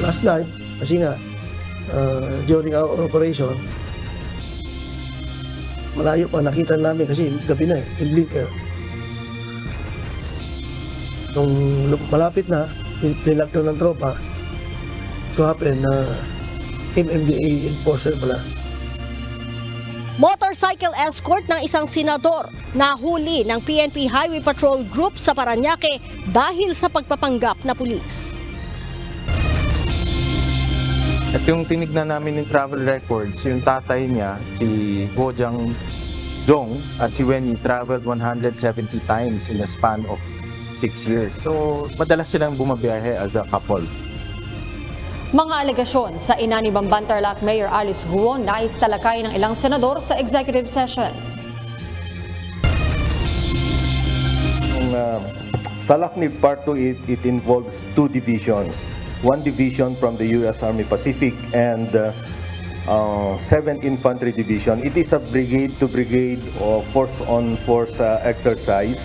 last night, kasi nga, during our operation, malayo pa, nakita namin kasi gabi na yung blinker. Nung malapit na, pinlockdown ng tropa, so happen na MMDA enforcer pala. Motorcycle escort ng isang senador nahuli ng PNP Highway Patrol Group sa Parañaque dahil sa pagpapanggap na pulis. At yung tinignan namin yung travel records, yung tatay niya, si Bojang Jong at si Wenny traveled 170 times in a span of 6 years. So, madalas silang bumabiyahe as a couple. Mga alegasyon sa ina ni Bamban-Tarlac Mayor Alice Huon na istalakay ng ilang senador sa executive session. Yung Salaknib Part 2, it involves 2 divisions. 1 division from the U.S. Army Pacific and 7th Infantry Division. It is a brigade-to-brigade or force-on-force exercise.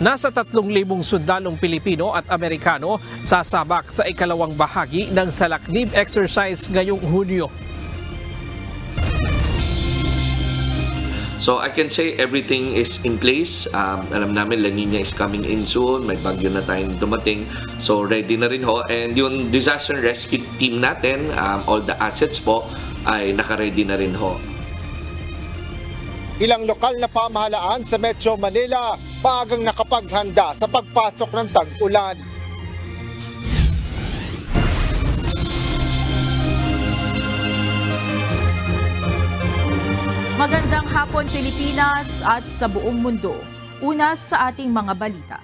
Nasa 3,000 sundalong Pilipino at Amerikano sasabak sa ikalawang bahagi ng Salaknib exercise ngayong Hunyo. So I can say everything is in place. Alam namin La Nina is coming in soon. May bagyo na tayong dumating. So ready na rin ho. And yung disaster rescue team natin, all the assets po ay naka-ready na rin ho. Ilang lokal na pamahalaan sa Metro Manila maagang nakapaghanda sa pagpasok ng tag-ulan. Magandang hapon Pilipinas at sa buong mundo. Una sa ating mga balita.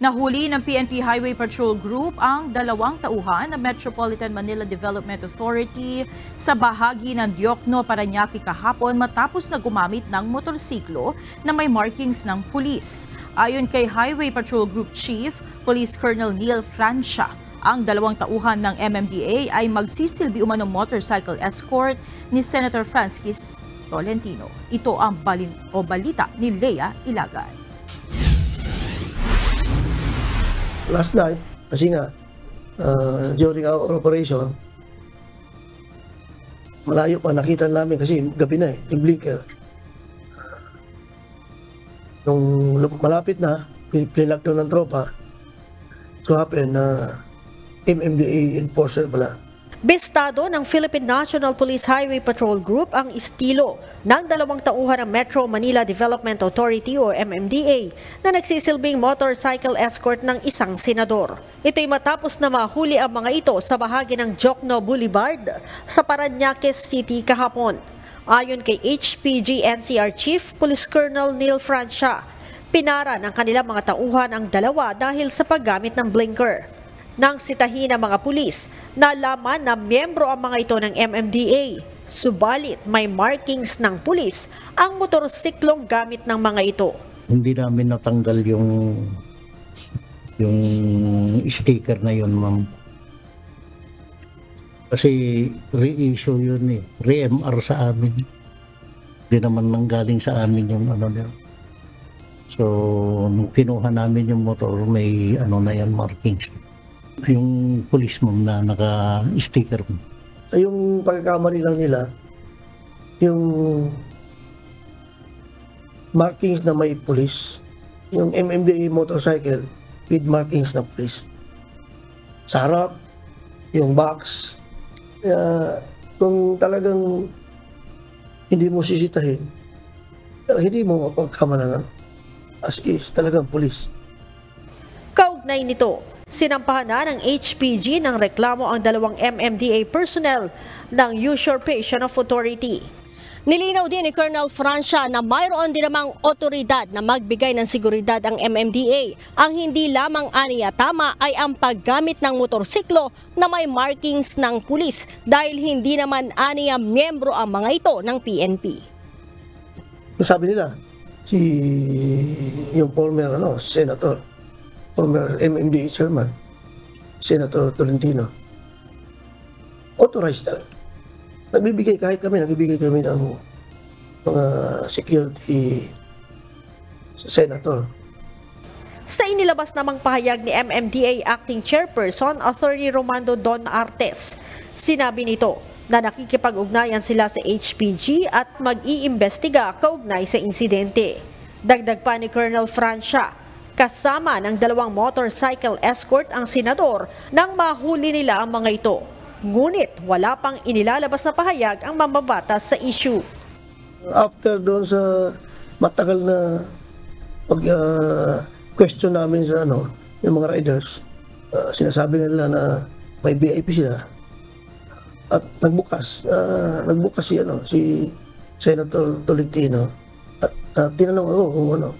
Nahuli ng PNP Highway Patrol Group ang 2 tauhan ng Metropolitan Manila Development Authority sa bahagi ng Diokno, Parañaque kahapon matapos na gumamit ng motorsiklo na may markings ng pulis. Ayon kay Highway Patrol Group Chief, Police Colonel Neil Francia, ang 2 tauhan ng MMDA ay magsisilbi umanong motorcycle escort ni Senator Francis Tolentino. Ito ang balita ni Lea Ilagay. Last night, kasi nga, during our operation, malayo pa, nakita namin kasi gabi na yung blinker. Nung malapit na, pinlockdown ng tropa, so happen na MMDA enforcer pala. Bistado ng Philippine National Police Highway Patrol Group ang estilo ng 2 tauhan ng Metro Manila Development Authority o MMDA na nagsisilbing motorcycle escort ng isang senador. Ito'y matapos na mahuli ang mga ito sa bahagi ng Diokno Boulevard sa Parañaque City kahapon. Ayon kay HPG NCR Chief Police Colonel Neil Francia, pinara ng kanilang mga tauhan ang 2 dahil sa paggamit ng blinker. Nang sitahin ng mga pulis, nalaman na miyembro ang mga ito ng MMDA. Subalit may markings ng pulis ang motorsiklong gamit ng mga ito. Hindi namin natanggal yung sticker na yun, ma'am. Kasi re-issue yun eh. Re-MR sa amin. Hindi naman nanggaling sa amin yung ano na. So, nung kinuha namin yung motor, may ano na yan, markings. Yung police mo na naka-sticker mo. Yung pagkakamali lang nila, yung markings na may police, yung MMDA motorcycle with markings na police. Sa harap, yung box. Kung talagang hindi mo sisitahin, hindi mo mapagkamalan as is talagang police. Kaugnay nito, sinampahan na ng HPG ng reklamo ang 2 MMDA personnel ng usurpation of authority. Nilinaw din ni Colonel Francia na mayroon din namang otoridad na magbigay ng seguridad ang MMDA. Ang hindi lamang aniya tama ay ang paggamit ng motorsiklo na may markings ng pulis dahil hindi naman aniya miyembro ang mga ito ng PNP. Sabi nila, yung former senator, former MMDA chairman, Senator Tolentino, authorized talaga. Nagbibigay kami ng mga security sa senator. Sa inilabas namang pahayag ni MMDA Acting Chairperson Attorney Romando Don Artes, sinabi nito na nakikipag-ugnayan sila sa HPG at mag-iimbestiga kaugnay sa insidente. Dagdag pa ni Colonel Francia, kasama ng 2 motorcycle escort ang senador nang mahuli nila ang mga ito. Ngunit wala pang inilalabas na pahayag ang mambabatas sa issue. After doon sa matagal na question namin sa yung mga riders, sinasabi nila na may VIP sila. At nagbukas si Senator Tolentino at tinanong ako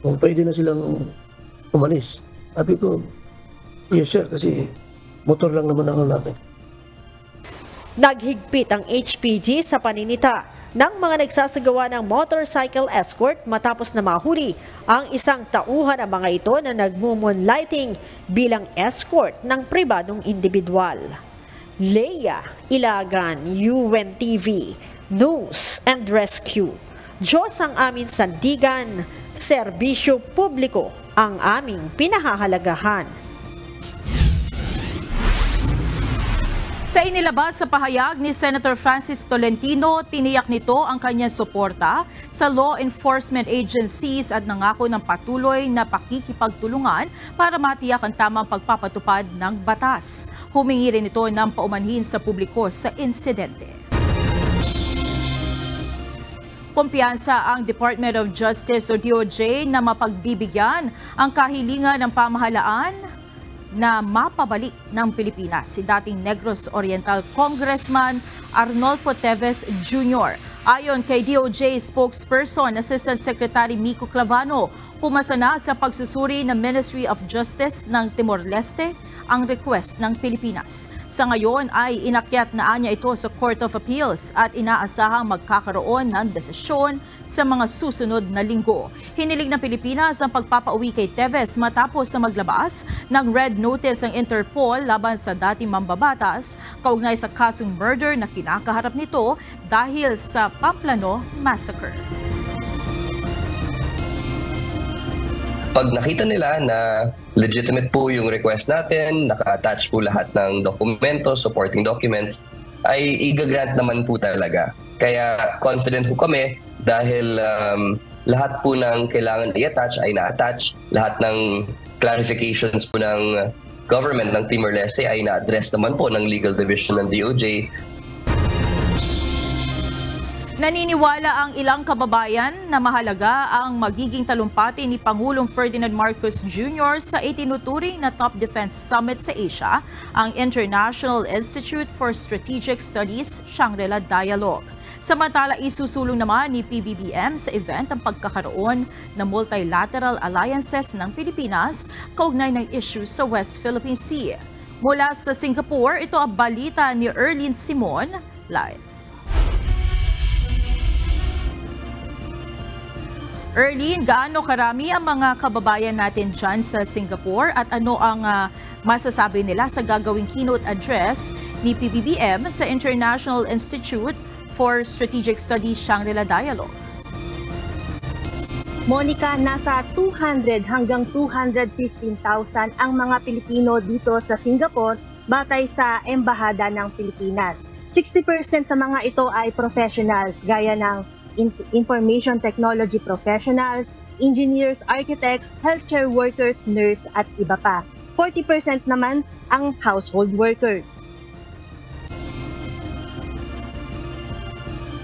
kung pwede na silang umalis. Sabi ko, yes sir, kasi motor lang naman ang namin. Naghigpit ang HPG sa paninita ng mga nagsasagawa ng motorcycle escort matapos na mahuli ang isang tauhan ng mga ito na nagmumoonlighting bilang escort ng pribadong individual. Leia Ilagan, UNTV, News and Rescue. Diyos ang aming sandigan, serbisyo publiko ang aming pinahahalagahan. Sa inilabas sa pahayag ni Senator Francis Tolentino, tiniyak nito ang kanyang suporta sa law enforcement agencies at nangako ng patuloy na pakikipagtulungan para matiyak ang tamang pagpapatupad ng batas. Humingi rin ito ng paumanhin sa publiko sa insidente. Kumpiyansa ang Department of Justice o DOJ na mapagbibigyan ang kahilingan ng pamahalaan na mapabalik ng Pilipinas si dating Negros Oriental Congressman Arnolfo Teves Jr. Ayon kay DOJ spokesperson Assistant Secretary Mico Clavano, pumasa na sa pagsusuri ng Ministry of Justice ng Timor-Leste ang request ng Pilipinas. Sa ngayon ay inakyat na anya ito sa Court of Appeals at inaasahang magkakaroon ng desisyon sa mga susunod na linggo. Hiniling ng Pilipinas ang pagpapauwi kay Teves matapos na maglabas ng red notice ang Interpol laban sa dating mambabatas kaugnay sa kasong murder na kinakaharap nito dahil sa Pamplano Massacre. Pag nakita nila na legitimate po yung request natin, naka-attach po lahat ng dokumento, supporting documents, ay i-grant naman po talaga. Kaya confident po kami dahil lahat po ng kailangan i-attach ay na-attach. Lahat ng clarifications po ng government ng Timor-Leste ay na-address naman po ng Legal Division ng DOJ. Naniniwala ang ilang kababayan na mahalaga ang magiging talumpati ni Pangulong Ferdinand Marcos Jr. sa itinuturing na Top Defense Summit sa Asia, ang International Institute for Strategic Studies Shangri-La Dialogue. Samantala, isusulong naman ni PBBM sa event ang pagkakaroon ng multilateral alliances ng Pilipinas kaugnay ng issues sa West Philippine Sea. Mula sa Singapore, ito ang balita ni Erlyn Simon, live. Erlyn, gaano karami ang mga kababayan natin dyan sa Singapore at ano ang masasabi nila sa gagawing keynote address ni PBBM sa International Institute for Strategic Studies Shangri-La Dialogue? Monica, nasa 200 hanggang 215,000 ang mga Pilipino dito sa Singapore batay sa Embahada ng Pilipinas. 60% sa mga ito ay professionals gaya ng information technology professionals, engineers, architects, healthcare workers, nurse at iba pa. 40% naman ang household workers.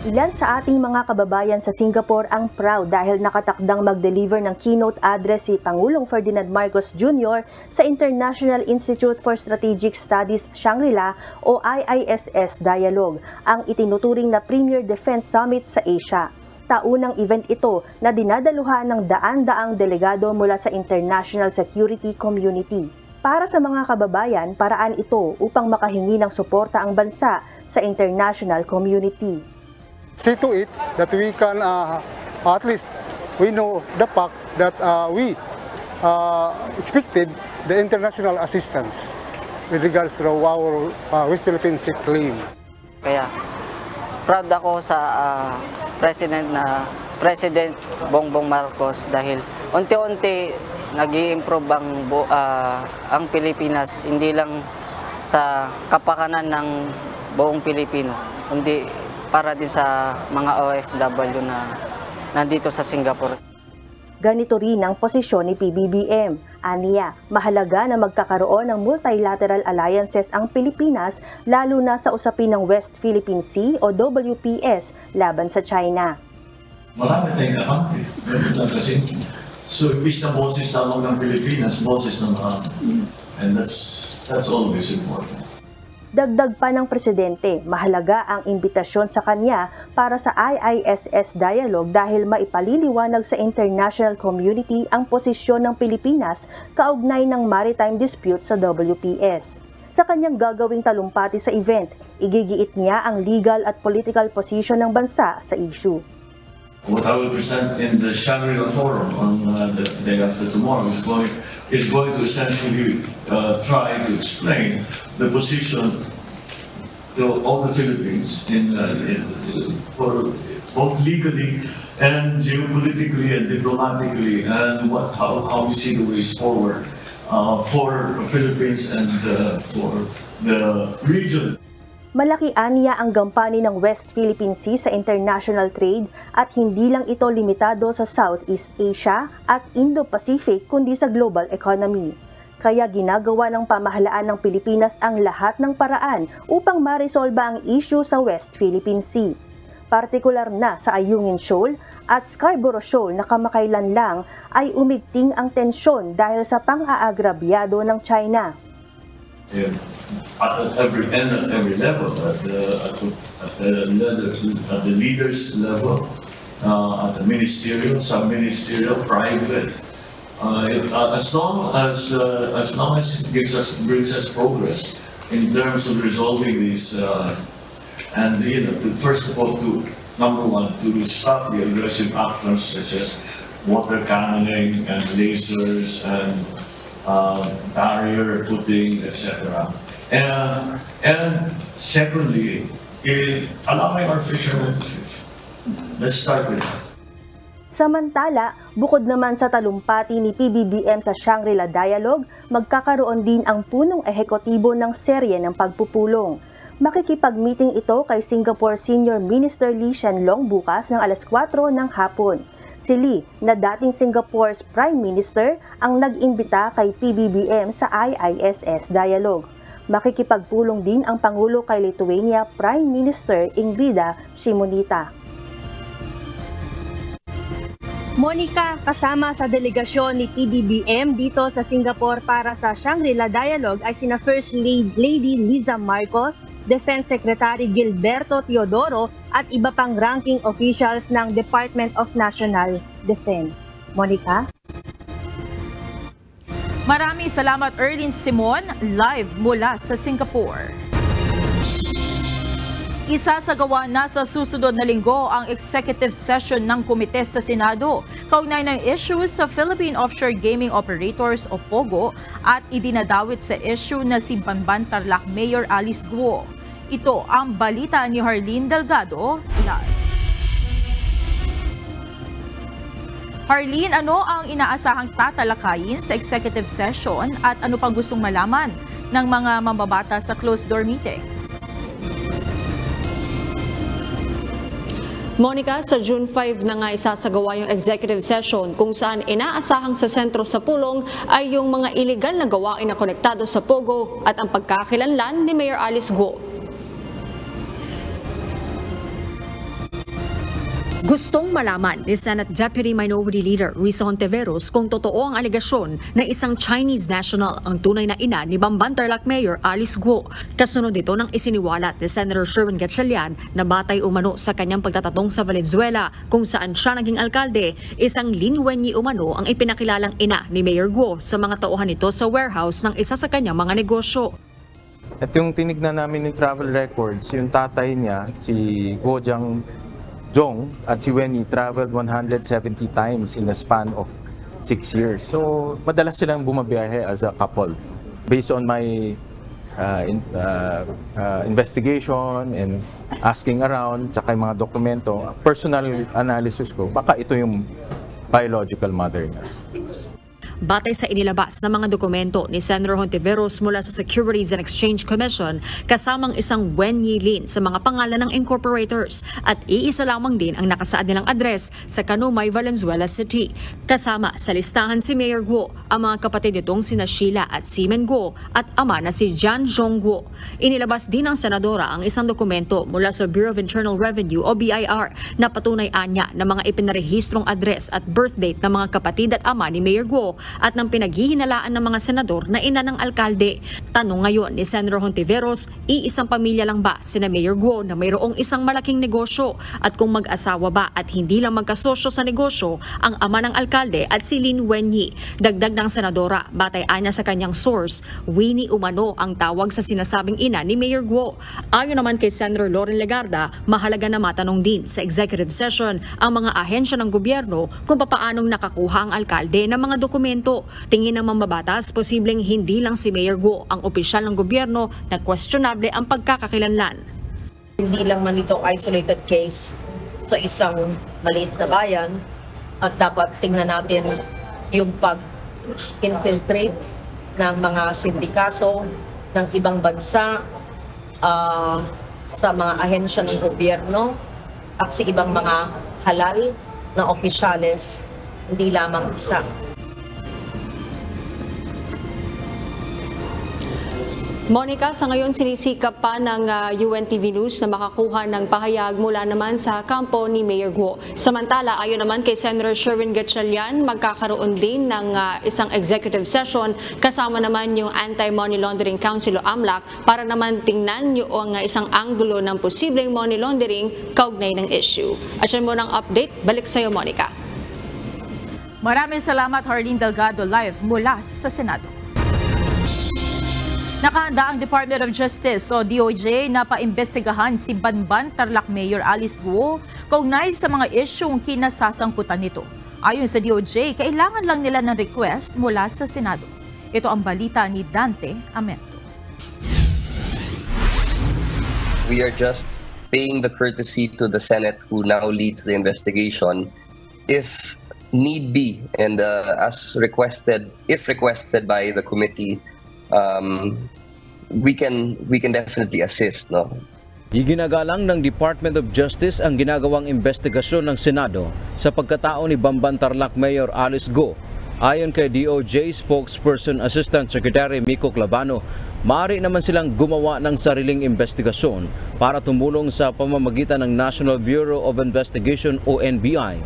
Ilan sa ating mga kababayan sa Singapore ang proud dahil nakatakdang mag-deliver ng keynote address si Pangulong Ferdinand Marcos Jr. sa International Institute for Strategic Studies Shangri-La o IISS Dialogue, ang itinuturing na Premier Defense Summit sa Asia. Taunang event ito na dinadaluhan ng daan-daang delegado mula sa international security community. Para sa mga kababayan, paraan ito upang makahingi ng suporta ang bansa sa international community. See to it that we can, at least, we know the fact that we expected the international assistance with regards to our West Philippine Sea claim. Kaya, proud ako sa President Bongbong Marcos dahil unti-unti nag-i-improve ang Pilipinas, hindi lang sa kapakanan ng buong Pilipino, kundi para din sa mga OFW na nandito sa Singapore. Ganito rin ang posisyon ni PBBM. Aniya, mahalaga na magkakaroon ng multilateral alliances ang Pilipinas lalo na sa usapin ng West Philippine Sea o WPS laban sa China. Marami tayong kakampi. Kasi, so, imbis na boses tawag ng Pilipinas, boses ng marami. And that's always important. Dagdag pa ng Presidente, mahalaga ang imbitasyon sa kanya para sa IISS Dialogue dahil maipaliliwanag sa international community ang posisyon ng Pilipinas kaugnay ng maritime dispute sa WPS. Sa kanyang gagawing talumpati sa event, igigiit niya ang legal at political position ng bansa sa issue. What I will present in the Shangri-La Forum on the day after tomorrow is going to essentially try to explain the position of the Philippines for both legally and geopolitically and diplomatically, and how we see the ways forward for the Philippines and for the region. Malaki aniya ang gampanin ng West Philippine Sea sa international trade at hindi lang ito limitado sa Southeast Asia at Indo-Pacific kundi sa global economy. Kaya ginagawa ng pamahalaan ng Pilipinas ang lahat ng paraan upang maresolba ang issue sa West Philippine Sea. Partikular na sa Ayungin Shoal at Scarborough Shoal na kamakailan lang ay umigting ang tensyon dahil sa pang-aagrabyado ng China. At every level, at the leaders level, at the ministerial, sub-ministerial, private, as long as it brings us progress in terms of resolving these, and first of all, number one, to stop the aggressive actions such as water cannoning and lasers and barrier putting, etc. And secondly, allowing our fishermen to fish. Let's start with that. Samantala, bukod naman sa talumpati ni PBBM sa Shangri-La Dialogue, magkakaroon din ang punong ehekutibo ng serye ng pagpupulong. Makikipag-meeting ito kay Singapore Senior Minister Lee Hsien Loong bukas ng alas 4 ng hapon. Si Lee, na dating Singapore's Prime Minister, ang nag-imbita kay PBBM sa IISS Dialogue. Makikipagpulong din ang Pangulo kay Lithuania Prime Minister Ingrida Šimonytė. Monica, kasama sa delegasyon ni PBBM dito sa Singapore para sa Shangri-La Dialogue ay sina First Lady Liza Marcos, Defense Secretary Gilberto Teodoro at iba pang ranking officials ng Department of National Defense. Monica? Maraming salamat Erlyn Simon, live mula sa Singapore. Isasagawa na sa susunod na linggo ang executive session ng komite sa Senado kaugnay ng issues sa Philippine Offshore Gaming Operators o POGO at idinadawit sa issue na si Bamban Tarlac Mayor Alice Guo. Ito ang balita ni Harleen Delgado live. Harleen, ano ang inaasahang tatalakayin sa executive session at ano pang gustong malaman ng mga mambabata sa closed-door meeting? Monica, sa June 5 na nga isasagawa yung executive session kung saan inaasahang sa sentro sa pulong ay yung mga illegal na gawain na konektado sa POGO at ang pagkakilanlan ni Mayor Alice Guo. Gustong malaman ni Senate Deputy Minority Leader Risa Hontiveros kung totoo ang alegasyon na isang Chinese national ang tunay na ina ni Bamban Tarlac Mayor Alice Guo. Kasunod ito ng isiniwalat ni Senator Sherwin Gatchalian na batay umano sa kanyang pagtatatong sa Valenzuela kung saan siya naging alkalde, isang Lin Wenyi umano ang ipinakilalang ina ni Mayor Guo sa mga tauhan nito sa warehouse ng isa sa kanyang mga negosyo. At yung tinignan namin yung travel records, yung tatay niya, si Gojang Jong at si Wenyi traveled 170 times in a span of 6 years. So, madalas silang bumabiyahe as a couple. Based on my investigation and asking around, tsaka yung mga dokumento, personal analysis ko, baka ito yung biological mother niya. Batay sa inilabas na mga dokumento ni Senator Hontiveros mula sa Securities and Exchange Commission, kasamang isang Wen Yilin sa mga pangalan ng incorporators at iisa lamang din ang nakasaad nilang address sa Canumay, Valenzuela City. Kasama sa listahan si Mayor Guo, ang mga kapatid nitong sina Sheila at Simen Guo at ama na si Jan Zhong Guo. Inilabas din ng senadora ang isang dokumento mula sa Bureau of Internal Revenue o BIR na patunay anya ng mga ipinarehistrong address at birthdate ng mga kapatid at ama ni Mayor Guo at ng pinaghihinalaan ng mga senador na ina ng alkalde. Tanong ngayon ni Senator Hontiveros, iisang pamilya lang ba sina Mayor Guo na mayroong isang malaking negosyo at kung mag-asawa ba at hindi lang magkasosyo sa negosyo ang ama ng alkalde at si Lin Wenyi. Dagdag ng senadora, batay anya sa kanyang source, Winnie umano ang tawag sa sinasabing ina ni Mayor Guo. Ayon naman kay Senator Loren Legarda, mahalaga na matanong din sa executive session ang mga ahensya ng gobyerno kung papaanong nakakuha ang alkalde ng mga dokumento. Tingin ng mambabatas, posibleng hindi lang si Mayor Guo ang opisyal ng gobyerno na questionable ang pagkakakilanlan. Hindi lang man itong isolated case sa isang maliit na bayan at dapat tingnan natin yung pag-infiltrate ng mga sindikato ng ibang bansa sa mga ahensya ng gobyerno at sa ibang mga halal na opisyales, hindi lamang isa. Monica, sa ngayon sinisikap pa ng UNTV News na makakuha ng pahayag mula naman sa kampo ni Mayor Guo. Samantala, ayon naman kay Senator Sherwin Gatchalian, magkakaroon din ng isang executive session kasama naman yung Anti-Money Laundering Council o AMLAC para naman tingnan yung isang anggulo ng posibleng money laundering kaugnay ng issue. At yan mo ng update, balik sa iyo Monica. Maraming salamat Harleen Delgado live mula sa Senado. Nakahanda ang Department of Justice o DOJ na paimbestigahan si Banban Tarlac Mayor Alice Guo kaugnay sa mga isyong kinasasangkutan nito. Ayon sa DOJ, kailangan lang nila ng request mula sa Senado. Ito ang balita ni Dante Amento. We are just paying the courtesy to the Senate who now leads the investigation. If need be and as requested, if requested by the committee, we can definitely assist, no? Iginagalang ng Department of Justice ang ginagawang investigasyon ng Senado sa pagkatao ni Banban Tarlac Mayor Alice Guo. Ayon kay DOJ Spokesperson Assistant Secretary Miko Clavano, maaari naman silang gumawa ng sariling investigasyon para tumulong sa pamamagitan ng National Bureau of Investigation o NBI.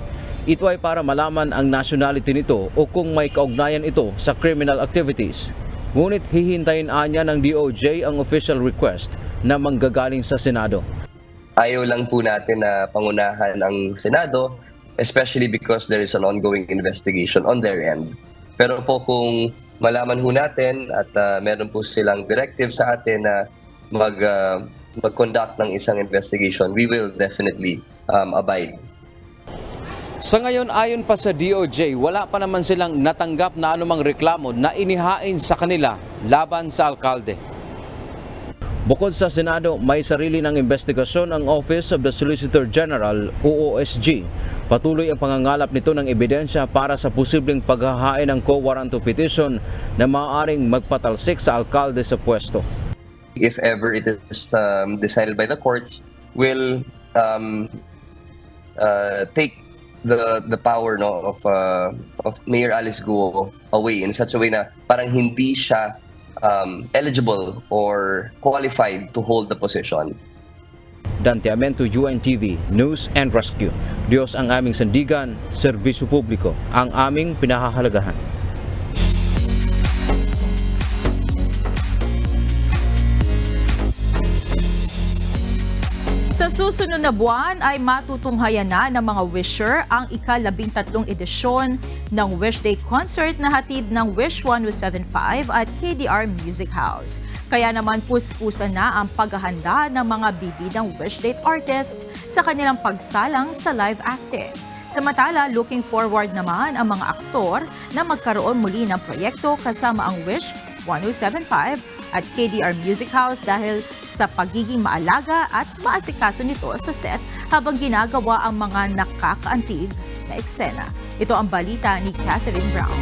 Ito ay para malaman ang nationality nito o kung may kaugnayan ito sa criminal activities. Ngunit hihintayin anya ng DOJ ang official request na manggagaling sa Senado. Ayaw lang po natin na pangunahan ang Senado, especially because there is an ongoing investigation on their end. Pero po kung malaman po natin at meron po silang directive sa atin na mag-conduct ng isang investigation, we will definitely abide. Sa ngayon, ayon pa sa DOJ, wala pa naman silang natanggap na anumang reklamo na inihain sa kanila laban sa alkalde. Bukod sa Senado, may sarili ng investigasyon ang Office of the Solicitor General o OSG. Patuloy ang pangangalap nito ng ebidensya para sa posibleng paghahain ng co-warranto petition na maaaring magpatalsik sa alkalde sa pwesto. If ever it is decided by the courts, we'll take the power of Mayor Alice Guo away in such a way na parang hindi siya eligible or qualified to hold the position. Dante Amento, UNTV News and Rescue. Diyos ang aming sandigan, serbisyo publiko ang aming pinahahalagahan. Sa susunod na buwan ay matutunghayan na ng mga wisher ang ika-13 edisyon ng Wish Day Concert na hatid ng Wish 1075 at KDR Music House. Kaya naman puspusan na ang paghahanda ng mga bibidang Wish Day artist sa kanilang pagsalang sa live acting. Samantala, looking forward naman ang mga aktor na magkaroon muli ng proyekto kasama ang Wish 1075 at KDR Music House dahil sa pagiging maalaga at maasikaso nito sa set habang ginagawa ang mga nakakaantig na eksena. Ito ang balita ni Catherine Brown.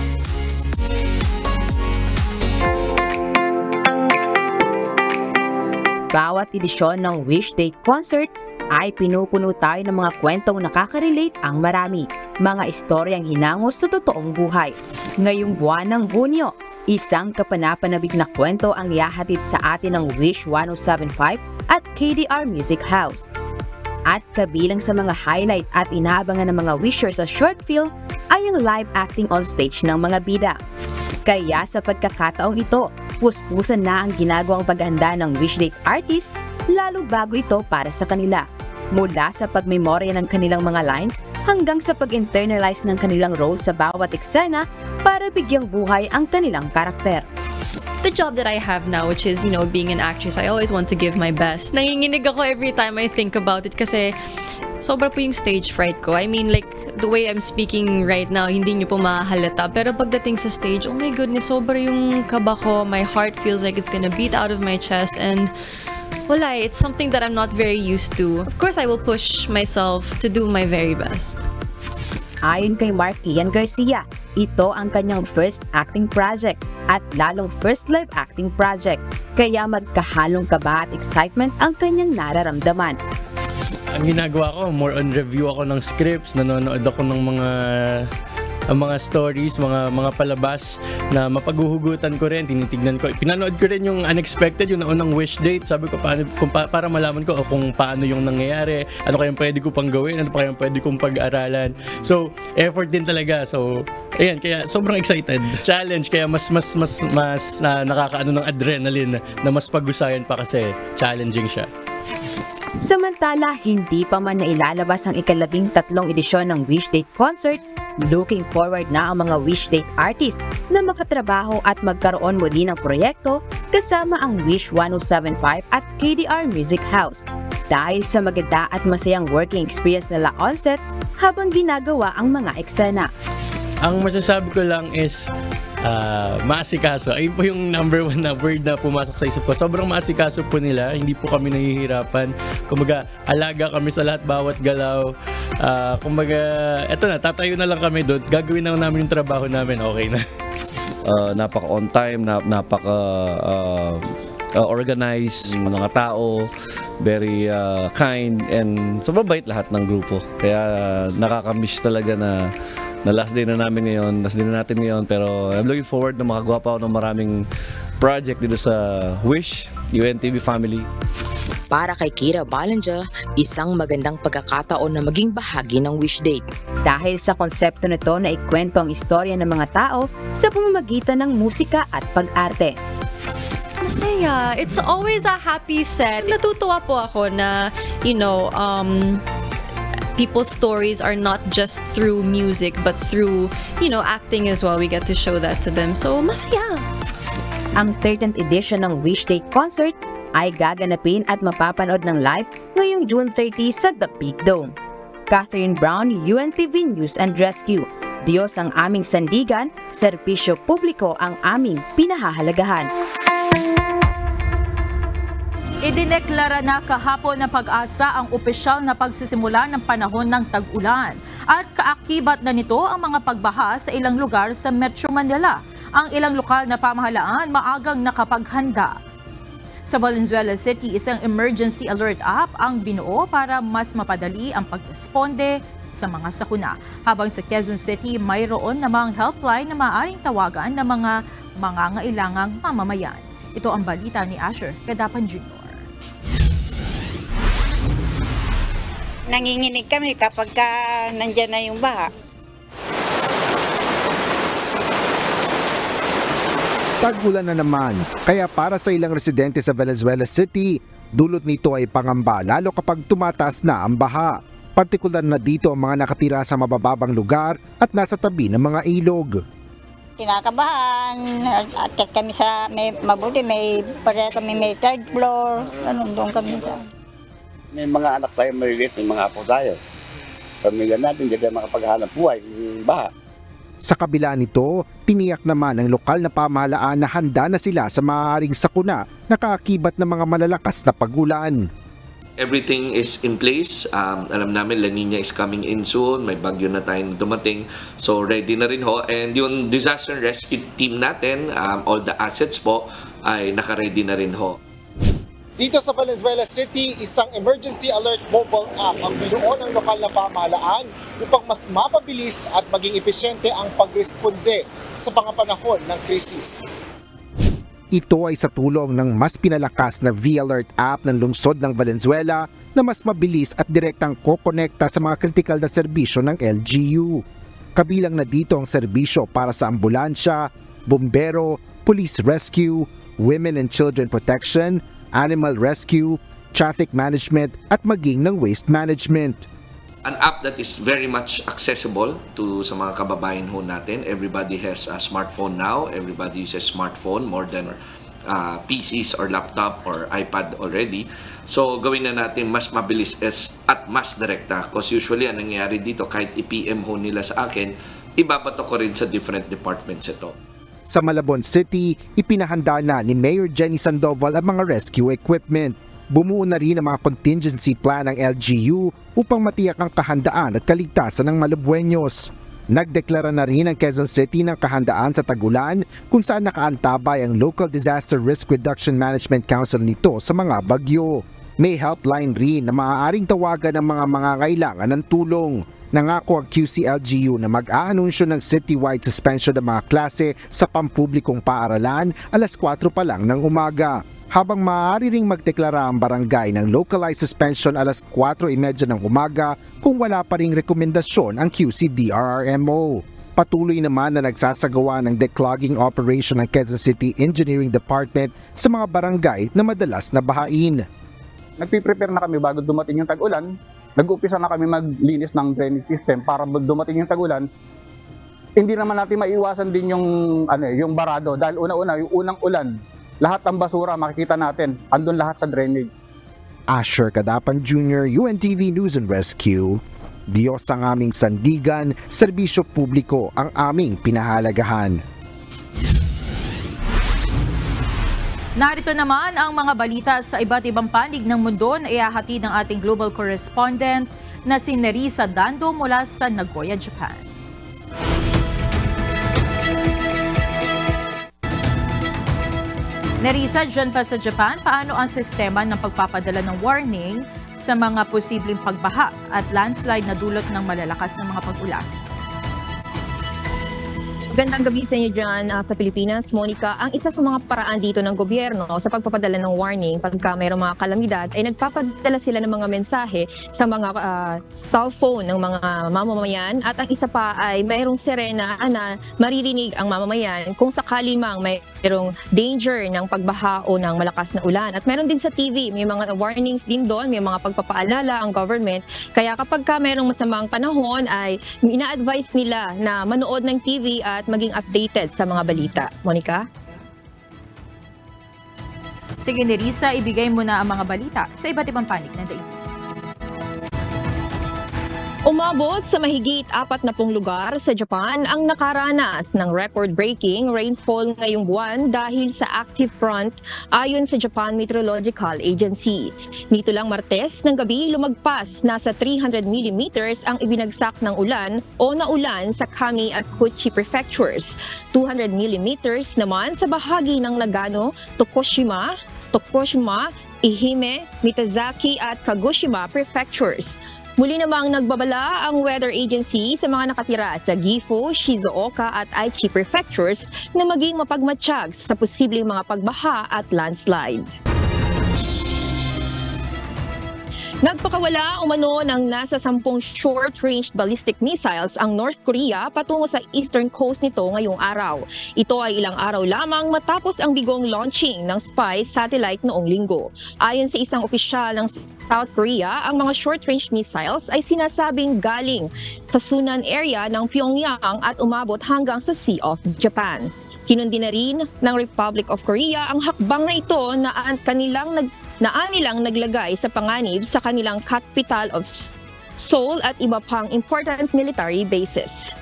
Bawat edisyon ng Wish Date Concert ay pinupuno tayo ng mga kwentong nakaka-relate ang marami, mga istoryang hinangos sa totoong buhay. Ngayong buwan ng Hunyo, isang kapanapanabik na kwento ang ihahatid sa atin ng Wish 1075 at KDR Music House. At kabilang sa mga highlight at inaabangan ng mga wishers sa short film ay ang live acting on stage ng mga bida. Kaya sa pagkakataong ito, puspusan na ang ginagawang paghahanda ng Wish Date artist, lalo bago ito para sa kanila. Mula sa pagmemorya ng kanilang mga lines hanggang sa pag-internalize ng kanilang role sa bawat eksena para bigyang buhay ang kanilang karakter. The job that I have now, which is, being an actress, I always want to give my best. Nanginginig ako every time I think about it kasi sobra po yung stage fright ko. I mean, like, the way I'm speaking right now, hindi nyo po mahalata. Pero pagdating sa stage, oh my goodness, sobra yung kaba ko. My heart feels like it's gonna beat out of my chest and wala, it's something that I'm not very used to. Of course, I will push myself to do my very best. Ayon kay Mark Ian Garcia, ito ang kanyang first acting project at lalong first live acting project. Kaya magkahalong kaba at excitement ang kanyang nararamdaman. Ang ginagawa ko, more on review ako ng scripts, nanonood ako ng mga stories, mga palabas na mapaghuhugutan ko rin, tinitignan ko. Pinanood ko rin yung Unexpected, yung naunang Wish Date. Sabi ko para malaman ko kung paano yung nangyayari, ano kayang pwede ko pang gawin, ano pa kayang pwede kong pag-aralan. So, effort din talaga. So, ayan, kaya sobrang excited. Challenge, kaya mas nakakaano ng adrenaline na mas pag-usayan pa kasi challenging siya. Samantala, hindi pa man nailalabas ang ika-13 edisyon ng Wish Date Concert, looking forward na ang mga Wish Date artist na makatrabaho at magkaroon muli ng proyekto kasama ang Wish 1075 at KDR Music House dahil sa maganda at masayang working experience nila on set habang ginagawa ang mga eksena. Ang masasabi ko lang is maasikaso. Ayun po yung number 1 na word na pumasok sa isip ko. Sobrang maasikaso po nila. Hindi po kami nahihirapan. Kumbaga, alaga kami sa lahat, bawat galaw. Kumbaga, eto na, tatayo na lang kami doon. Gagawin na namin yung trabaho namin. Okay na. Napaka on time, napaka organized, mga tao, very kind, and sobrang bait lahat ng grupo. Kaya nakakamiss talaga na last day na natin ngayon, pero I'm looking forward na makagawa pa ako ng maraming project dito sa Wish, UNTV family. Para kay Kira Balanja, isang magandang pagkakataon na maging bahagi ng Wish Date. Dahil sa konsepto nito na ikwento ang istorya ng mga tao sa pamamagitan ng musika at pag-arte. Masaya. It's always a happy set. Natutuwa po ako na, people's stories are not just through music but through, acting as well. We get to show that to them. So, masaya. Ang 13th edition ng Wish Date Concert ay gaganapin at mapapanood ng live ngayong June 30 sa The Big Dome. Catherine Brown, UNTV News and Rescue. Diyos ang aming sandigan, serbisyo publiko ang aming pinahahalagahan. Idineklara na kahapon ng Pag-asa ang opisyal na pagsisimula ng panahon ng tag-ulan at kaakibat na nito ang mga pagbaha sa ilang lugar sa Metro Manila. Ang ilang lokal na pamahalaan maagang nakapaghanda. Sa Valenzuela City, isang emergency alert app ang binuo para mas mapadali ang pagresponde sa mga sakuna. Habang sa Quezon City, mayroon namang helpline na maaaring tawagan ng mga mangangailangang mamamayan. Ito ang balita ni Asher Gadapan Jr. Nanginginig kami kapag nandyan na yung baha. Tag-ulan na naman, kaya para sa ilang residente sa Valenzuela City, dulot nito ay pangamba lalo kapag tumataas na ang baha. Partikular na dito ang mga nakatira sa mabababang lugar at nasa tabi ng mga ilog. Kinakabahan, at kami sa mabuti, pareha kami may third floor, doon kami sa... May mga anak tayo maliliit, may mga apo tayo. Pamilya natin, hindi tayo makapaghanap buhay, baha. Sa kabila nito, tiniyak naman ng lokal na pamahalaan na handa na sila sa maaaring sakuna na kaakibat ng mga malalakas na pagulan. Everything is in place. Alam namin La Nina is coming in soon. May bagyo na tayong dumating. So ready na rin ho. And yung disaster rescue team natin, all the assets po ay naka-ready na rin ho. Dito sa Valenzuela City, isang emergency alert mobile app ang binuo ng lokal na pamahalaan upang mas mapabilis at maging epesyente ang pagresponde sa pangapanahon ng krisis. Ito ay sa tulong ng mas pinalakas na V-Alert app ng lungsod ng Valenzuela na mas mabilis at direktang kokonekta sa mga kritikal na serbisyo ng LGU. Kabilang na dito ang serbisyo para sa ambulansya, bombero, police rescue, women and children protection, animal rescue, traffic management at maging ng waste management. An app that is very much accessible to sa mga kababayan ho natin. Everybody has a smartphone now. Everybody uses smartphone more than PCs or laptop or iPad already. So gawin na natin mas mabilis at mas direkta. Because usually ang nangyayari dito, kahit i-PM ho nila sa akin, ibabato ko rin sa different departments ito. Sa Malabon City, ipinahanda na ni Mayor Jenny Sandoval ang mga rescue equipment. Bumuo na rin ang mga contingency plan ng LGU upang matiyak ang kahandaan at kaligtasan ng Malabueños. Nagdeklara na rin ang Quezon City ng kahandaan sa tag-ulan kung saan nakaantabay ang Local Disaster Risk Reduction Management Council nito sa mga bagyo. May helpline rin na maaaring tawagan ng mga mangangailangan ng tulong. Nangako ang QCLGU na mag-aanunsyo ng citywide suspension ng mga klase sa pampublikong paaralan alas 4 pa lang ng umaga. Habang maaari ring magdeklara ang barangay ng localized suspension alas 4:30 ng umaga kung wala pa ring rekomendasyon ang QCDRRMO. Patuloy naman na nagsasagawa ng declogging operation ng Quezon City Engineering Department sa mga barangay na madalas na bahain. Nagpiprepare na kami bago dumating yung tag-ulan. Nag-umpisa na kami maglinis ng drainage system para dumating yung tag-ulan. Hindi naman natin maiwasan din yung barado dahil una-una yung unang ulan. Lahat ng basura makikita natin, andun lahat sa drainage. Asher Cadapan Jr., UNTV News and Rescue. Diyos ang aming sandigan, serbisyo publiko ang aming pinahalagahan. Narito naman ang mga balita sa iba't ibang panig ng mundo na ihahatid ng ating global correspondent na si Nerissa Dando mula sa Nagoya, Japan. Nerissa, dyan pa sa Japan, paano ang sistema ng pagpapadala ng warning sa mga posibleng pagbaha at landslide na dulot ng malalakas na mga pag-ulan? Magandang gabi sa inyo dyan sa Pilipinas. Monica, ang isa sa mga paraan dito ng gobyerno sa pagpapadala ng warning pagka mayroong mga kalamidad ay nagpapadala sila ng mga mensahe sa mga cellphone ng mga mamamayan at ang isa pa ay mayroong sirena na maririnig ang mamamayan kung sakali mang mayroong danger ng pagbaha o ng malakas na ulan. At meron din sa TV, may mga warnings din doon, may mga pagpapaalala ang government. Kaya kapag ka mayroong masamang panahon ay ina-advise nila na manood ng TV at maging updated sa mga balita. Monica? Sige, Nerissa, ibigay mo na ang mga balita sa iba't ibang panig ng daigdig. Umabot sa mahigit 40 lugar sa Japan ang nakaranas ng record-breaking rainfall ngayong buwan dahil sa active front ayon sa Japan Meteorological Agency. Nito lang Martes ng gabi lumagpas nasa 300 mm ang ibinagsak ng ulan o naulan sa Kami at Kochi prefectures. 200 mm naman sa bahagi ng Nagano, Tokushima, Ehime, Miyazaki at Kagoshima prefectures. Muli namang nagbabala ang weather agency sa mga nakatira sa Gifu, Shizuoka at Aichi prefectures na maging mapagmatsyag sa posibleng mga pagbaha at landslide. Nagpakawala umano ng nasa 10 short-range ballistic missiles ang North Korea patungo sa eastern coast nito ngayong araw. Ito ay ilang araw lamang matapos ang bigong launching ng spy satellite noong linggo. Ayon sa isang opisyal ng South Korea, ang mga short-range missiles ay sinasabing galing sa Sunan area ng Pyongyang at umabot hanggang sa Sea of Japan. Kinundi na rin ng Republic of Korea ang hakbang na ito na nilang naglagay sa panganib sa kanilang capital of Seoul at iba pang important military bases.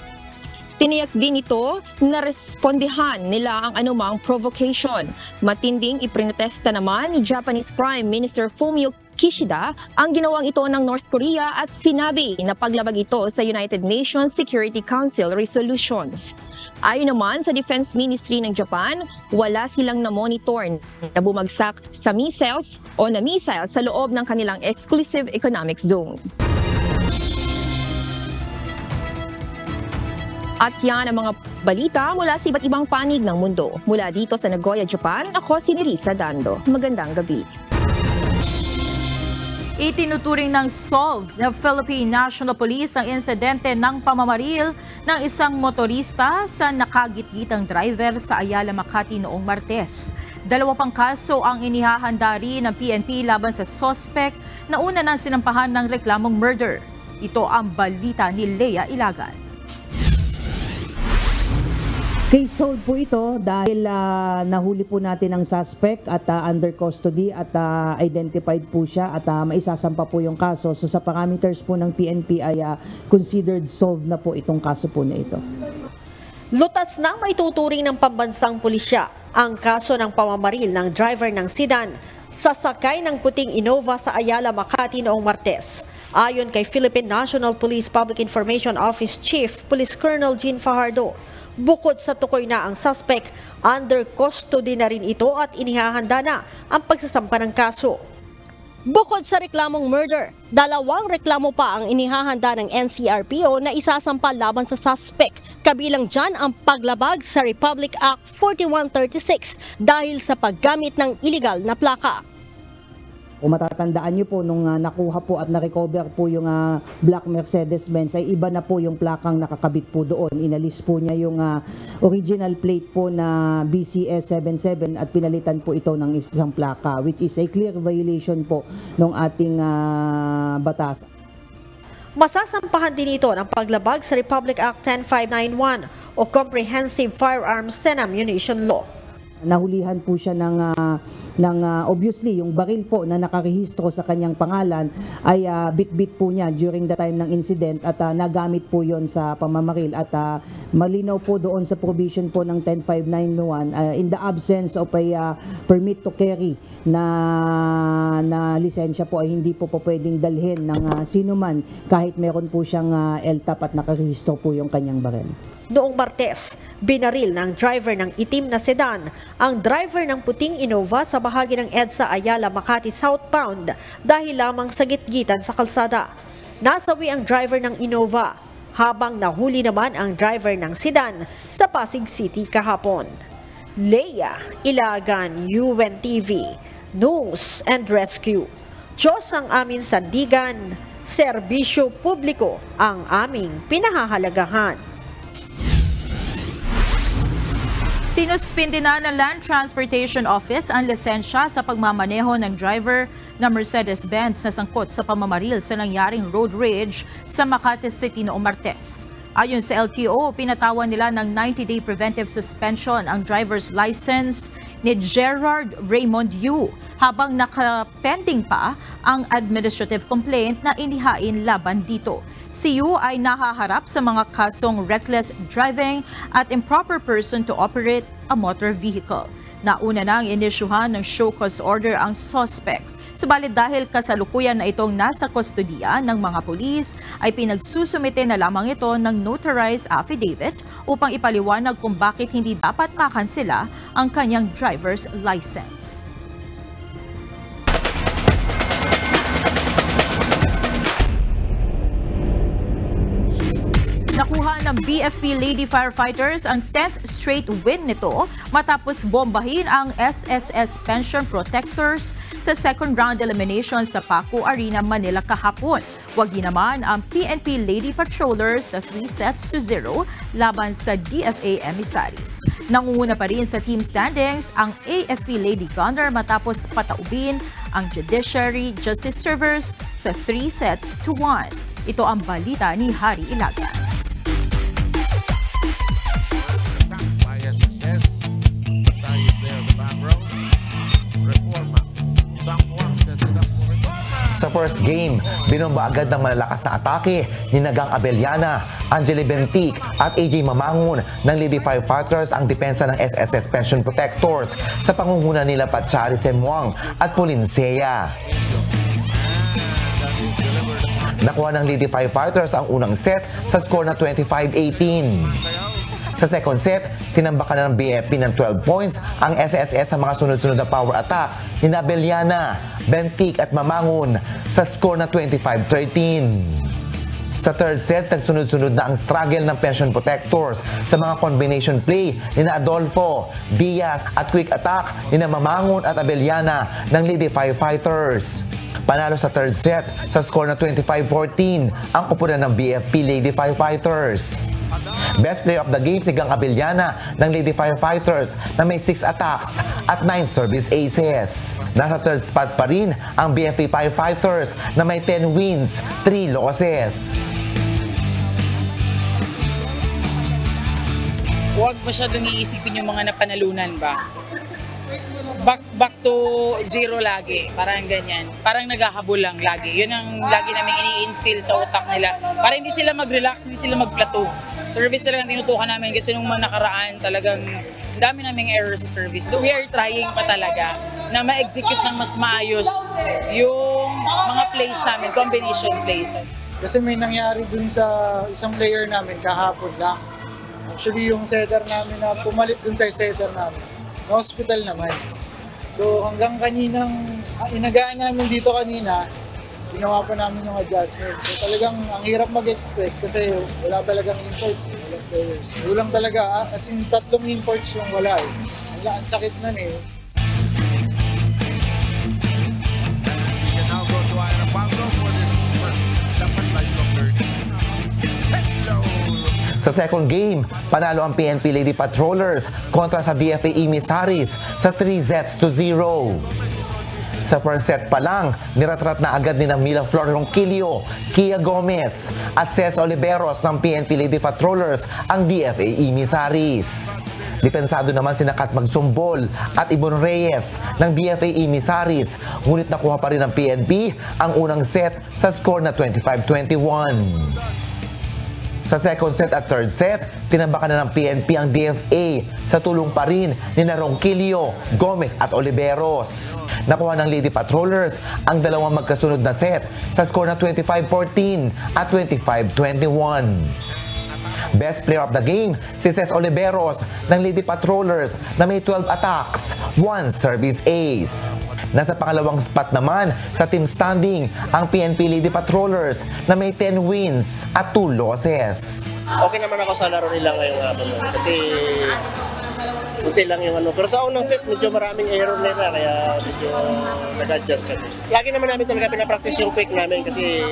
Tiniyak din ito na respondihan nila ang anumang provocation. Matinding iprinotesta naman ni Japanese Prime Minister Fumio Kishida ang ginawang ito ng North Korea at sinabi na paglabag ito sa United Nations Security Council resolutions. Ayon naman sa Defense Ministry ng Japan, wala silang na-monitor na bumagsak sa missiles o na missile sa loob ng kanilang exclusive economic zone. At yan ang mga balita mula sa iba't ibang panig ng mundo. Mula dito sa Nagoya, Japan, ako si Nerissa Dando. Magandang gabi. Itinuturing ng SOLV ng Philippine National Police ang insidente ng pamamaril ng isang motorista sa nakagitgitang driver sa Ayala, Makati noong Martes. 2 pang kaso ang inihahanda rin ng PNP laban sa suspect na una nang sinampahan ng reklamong murder. Ito ang balita ni Lea Ilagan. Case solved po ito dahil nahuli po natin ang suspect at under custody at identified po siya at maisasampa po yung kaso. So sa parameters po ng PNP ay considered solved na po itong kaso po na ito. Lutas nang maituturing ng pambansang pulisya ang kaso ng pamamaril ng driver ng sedan sasakay ng puting Innova sa Ayala, Makati noong Martes. Ayon kay Philippine National Police Public Information Office Chief Police Colonel Jean Fajardo, bukod sa tukoy na ang suspect, under custody na rin ito at inihahanda na ang pagsasampa ng kaso. Bukod sa reklamong murder, 2 reklamo pa ang inihahanda ng NCRPO na isasampa laban sa suspect. Kabilang dyan ang paglabag sa Republic Act 4136 dahil sa paggamit ng illegal na plaka. Kung matatandaan niyo po, nung nakuha po at na-recover po yung black Mercedes-Benz, ay iba na po yung plakang nakakabit po doon. Inalis po niya yung original plate po na BCS 77 at pinalitan po ito ng isang plaka, which is a clear violation po ng ating batas. Masasampahan din ito ng paglabag sa Republic Act 10591 o Comprehensive Firearms and Ammunition Law. Nahulihan po siya ng obviously yung baril po na nakarehistro sa kanyang pangalan ay bit-bit po niya during the time ng incident at nagamit po yon sa pamamaril at malinaw po doon sa provision po ng 10591 in the absence of a permit to carry na lisensya po ay hindi po pwedeng dalhin ng sino man kahit meron po siyang LTAP at nakarehistro po yung kanyang baril. Noong Martes, binaril ng driver ng itim na sedan ang driver ng puting Innova sa bahagi ng EDSA Ayala, Makati southbound dahil lamang sa gitgitan sa kalsada. Nasawi ang driver ng Innova habang nahuli naman ang driver ng sedan sa Pasig City kahapon. Lea Ilagan, UNTV, News and Rescue. Diyos ang aming sandigan, serbisyo publiko ang aming pinahahalagahan. Sinuspindi na ng Land Transportation Office ang lisensya sa pagmamaneho ng driver na Mercedes-Benz na sangkot sa pamamaril sa nangyaring road rage sa Makati City noong Martes. Ayon sa LTO, pinatawan nila ng 90-day preventive suspension ang driver's license ni Gerard Raymond Yu habang nakapending pa ang administrative complaint na inihain laban dito. Si Yu ay nahaharap sa mga kasong reckless driving at improper person to operate a motor vehicle. Nauna nang inisyuhan ng show cause order ang suspect. Subalit dahil kasalukuyan na itong nasa kustodiya ng mga pulis, ay pinagsusumite na lamang ito ng notarized affidavit upang ipaliwanag kung bakit hindi dapat makansela ang kanyang driver's license. Nakuha ng BFP Lady Firefighters ang 10th straight win nito matapos bombahin ang SSS Pension Protectors sa second round elimination sa Paco Arena, Manila kahapon. Wagi naman ang PNP Lady Patrollers sa 3-0 laban sa DFA Emissaries. Nangunguna pa rin sa team standings ang AFP Lady Gunner matapos pataubin ang Judiciary Justice Servers sa 3-1. Ito ang balita ni Hari Ilagan. Sa first game, binomba agad ng malalakas na atake ni Nagang Abellana, Angeli Bentic at AJ Mamangon ng Lady Firefighters ang depensa ng SSS Pension Protectors sa pangunguna nila Patchari Semuang at Pauline Seya. Nakuha ng Lady Firefighters ang unang set sa score na 25-18. Sa second set, tinambakan na ng BFP ng 12 points ang SSS sa mga sunod-sunod na power attack ni Abellana, Bentic at Mamangon sa score na 25-13. Sa third set, nagsunod-sunod na ang struggle ng Pension Protectors sa mga combination play ni Adolfo, Diaz at quick attack ni Mamangon at Abellana ng Lady Firefighters. Panalo sa third set sa score na 25-14 ang kupunan ng BFP Lady Firefighters. Best player of the game si Gang Abellana ng Lady Firefighters na may 6 attacks at 9 service aces. Nasa third spot pa rin ang BFP Firefighters na may 10 wins, 3 losses. Huwag masyadong iisipin yung mga napanalunan ba. Back to zero lagi, parang ganyan. Parang naghahabol lang lagi. Yun ang lagi namin ini-instill sa utak nila. Para hindi sila mag-relax, hindi sila mag-plateau. Service talagang tinutukan namin kasi nung mga nakaraan talagang dami naming error sa service. We are trying pa talaga na ma-execute ng mas maayos yung mga plays namin, combination plays. Kasi may nangyari dun sa isang player namin kahapon lang. Actually yung setter namin na pumalit dun sa setter namin, na-hospital naman. So hanggang kaninang, inagaan namin dito kanina, ginawa pa namin yung adjustment. So talagang ang hirap mag-expect kasi wala talagang imports, walang players. Kulang talaga, as in 3 imports yung wala eh. Ang sakit nun eh. Sa second game, panalo ang PNP Lady Patrollers kontra sa DFA Emissaries sa 3-0. Sa first set pa lang, niratrat na agad ni Mila Flor Ronquillo, Kia Gomez at Cez Oliveros ng PNP Lady Patrollers ang DFA Emissaries. Dipensado naman si Kat Magsumbol at Ibon Reyes ng DFA Emissaries, ngunit nakuha pa rin ng PNP ang unang set sa score na 25-21. Sa second set at third set, tinambakan na ng PNP ang DFA sa tulong pa rin ni Ronquillo, Gomez at Oliveros. Nakuha ng Lady Patrollers ang dalawang magkasunod na set sa score na 25-14 at 25-21. Best player of the game, si Cez Oliveros ng Lady Patrollers na may 12 attacks, 1 service ace. Nasa pangalawang spot naman sa team standing ang PNP Lady Patrollers na may 10 wins at 2 losses. Okay naman ako sa laro nila ngayong hapon kasi unti lang yung ano. Pero sa unang set, medyo maraming error nila kaya medyo nag-adjust kami. Lagi naman namin talaga pinapractice yung quick namin kasi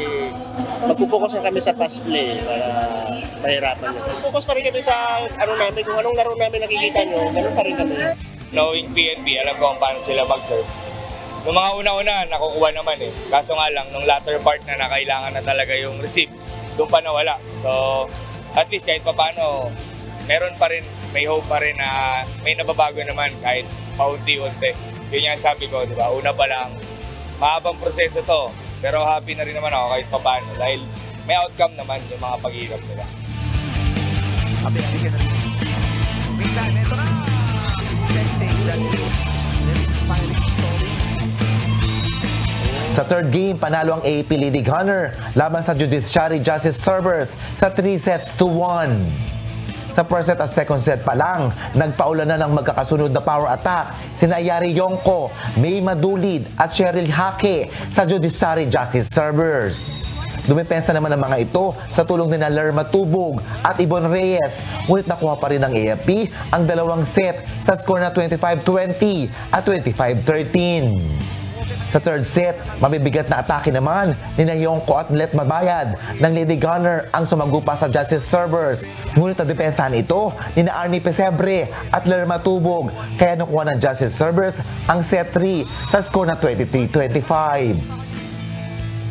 magpupokus na kami sa pass play para mahirapan nyo. Focus pa rin kami sa ano namin, kung anong laro namin nakikita nyo, ganun pa rin kami. Knowing PNP, alam ko kung paano sila mag-serve. Noong mga una-una, nakukuha naman eh. Kaso nga lang, nung latter part na kailangan na talaga yung receive, doon pa nawala. So, at least kahit pa paano, meron pa rin, may hope pa rin na may nababago naman kahit paunti-unti. Yun yung sabi ko, di ba? Una pa lang, mahabang proseso to. Pero happy na rin naman ako kahit pa paano dahil may outcome naman yung mga pag-iirap nila. Sa third game, panalo ang AAP Lady Gunner laban sa Judiciary Justice Servers sa 3-1. Sa first set at second set pa lang, nagpaulan na ng magkakasunod na power attack sina Yari Yongko, May Madulid at Cheryl Hake sa Judiciary Justice Servers. Dumipensa naman ang mga ito sa tulong ni Lerma Tubog at Ibon Reyes, ngunit nakuha pa rin ng AFP ang dalawang set sa score na 25-20 at 25-13. Sa third set, mabibigat na atake naman ni Yongko at Let Mabayad ng Lady Gunner ang sumagupa sa Justice Servers. Ngunit nadepensahan ito ni Arnie Pesebre at Lerma Tubog, kaya nakuha ng Justice Servers ang set 3 sa score na 23-25.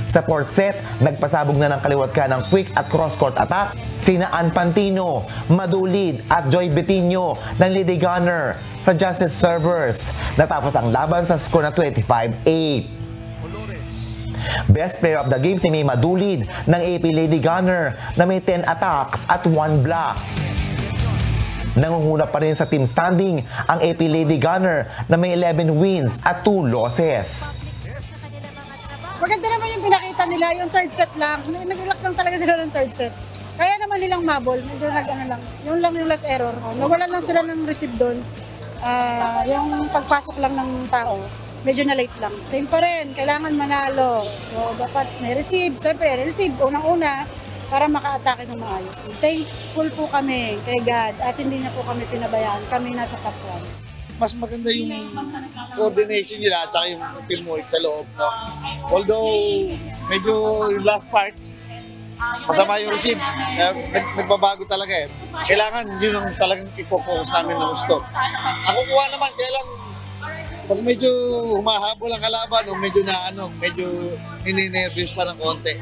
Sa fourth set, nagpasabog na ng kaliwat ka ng quick at cross-court attack sina Ann Pantino, Madulid at Joy Betinho ng Lady Gunner sa Justice Servers. Natapos ang laban sa score na 25-8. Best player of the game si May Madulid ng AP Lady Gunner na may 10 attacks at 1 block. Nangunguna pa rin sa team standing ang AP Lady Gunner na may 11 wins at 2 losses. Maganda naman yung pinakita nila, yung third set lang, nag-relax lang talaga sila ng third set. Kaya naman nilang mabol, medyo nag-ano lang, yun lang yung last error. Nawalan lang sila ng receive doon, yung pagpasok lang ng tao, medyo na late lang. Same pa rin, kailangan manalo. So dapat may receive, siyempre receive unang-una para maka-atake ng maayos. Thankful po kami kay God at hindi na po kami pinabayaan, kami nasa top 1. Mas maganda yung coordination nila at saka yung teamwork sa loob. No? Although medyo yung last part, masama yung receive. Nagbabago talaga eh. Kailangan yun ang talagang i-focus namin ng gusto. Ako kuha naman, kaya lang pag medyo humahabol ang kalaban o medyo medyo nininervyos pa ng konti.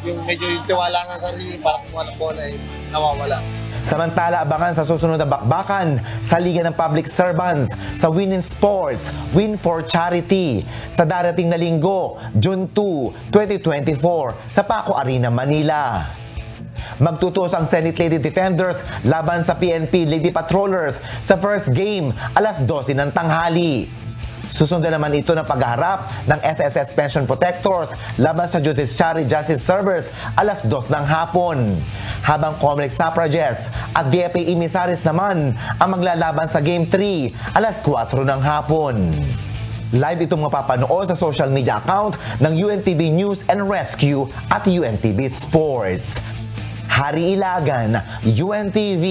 Yung medyo yung tiwala sa sarili para kumuha ng bola eh, nawawala. Samantala, abangan sa susunod na bakbakan sa Liga ng Public Servants sa Win in Sports, Win for Charity sa darating na linggo, June 2, 2024 sa Paco Arena, Manila. Magtutos ang Senate Lady Defenders laban sa PNP Lady Patrollers sa first game, alas 12 ng tanghali. Susundan naman ito ng paghaharap ng SSS Pension Protectors laban sa Judiciary Justice Servers alas 2 ng hapon. Habang Comelec Suffragettes at DFA Emissaries naman ang maglalaban sa Game 3 alas 4 ng hapon. Live itong mapapanood sa social media account ng UNTV News and Rescue at UNTV Sports. Hari Ilagan, UNTV,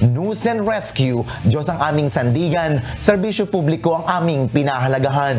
News and Rescue, Diyos ang aming sandigan, serbisyo publiko ang aming pinahalagahan.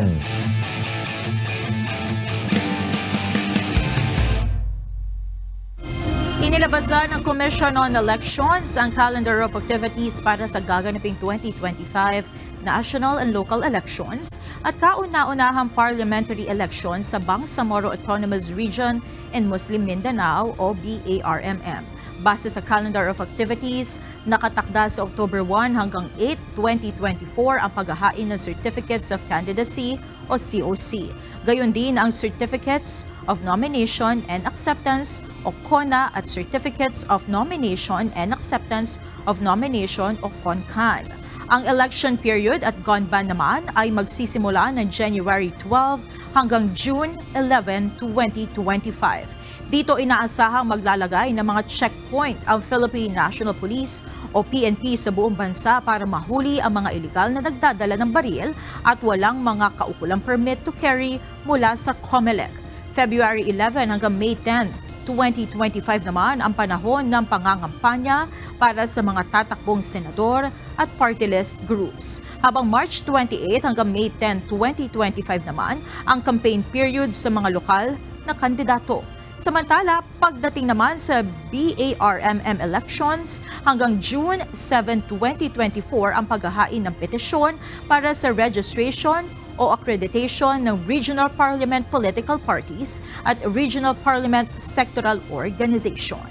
Inilabasan ng Commission on Elections ang calendar of activities para sa gaganaping 2025 national and local elections at kauna-unahang parliamentary elections sa Bangsamoro Autonomous Region in Muslim Mindanao o BARMM. Base sa calendar of activities, nakatakda sa October 1 hanggang 8, 2024 ang paghahain ng Certificates of Candidacy o COC. Gayon din ang Certificates of Nomination and Acceptance o CONA at Certificates of Nomination and Acceptance of Nomination o CONCAN. Ang election period at GONBAN naman ay magsisimula ng January 12 hanggang June 11, 2025. Dito inaasahang maglalagay ng mga checkpoint ang Philippine National Police o PNP sa buong bansa para mahuli ang mga iligal na nagdadala ng baril at walang mga kaukulang permit to carry mula sa COMELEC. February 11 hanggang May 10, 2025 naman ang panahon ng pangangampanya para sa mga tatakbong senador at party list groups. Habang March 28 hanggang May 10, 2025 naman ang campaign period sa mga lokal na kandidato. Samantala, pagdating naman sa BARMM elections, hanggang June 7, 2024 ang paghahain ng petisyon para sa registration o accreditation ng Regional Parliament Political Parties at Regional Parliament Sectoral Organization.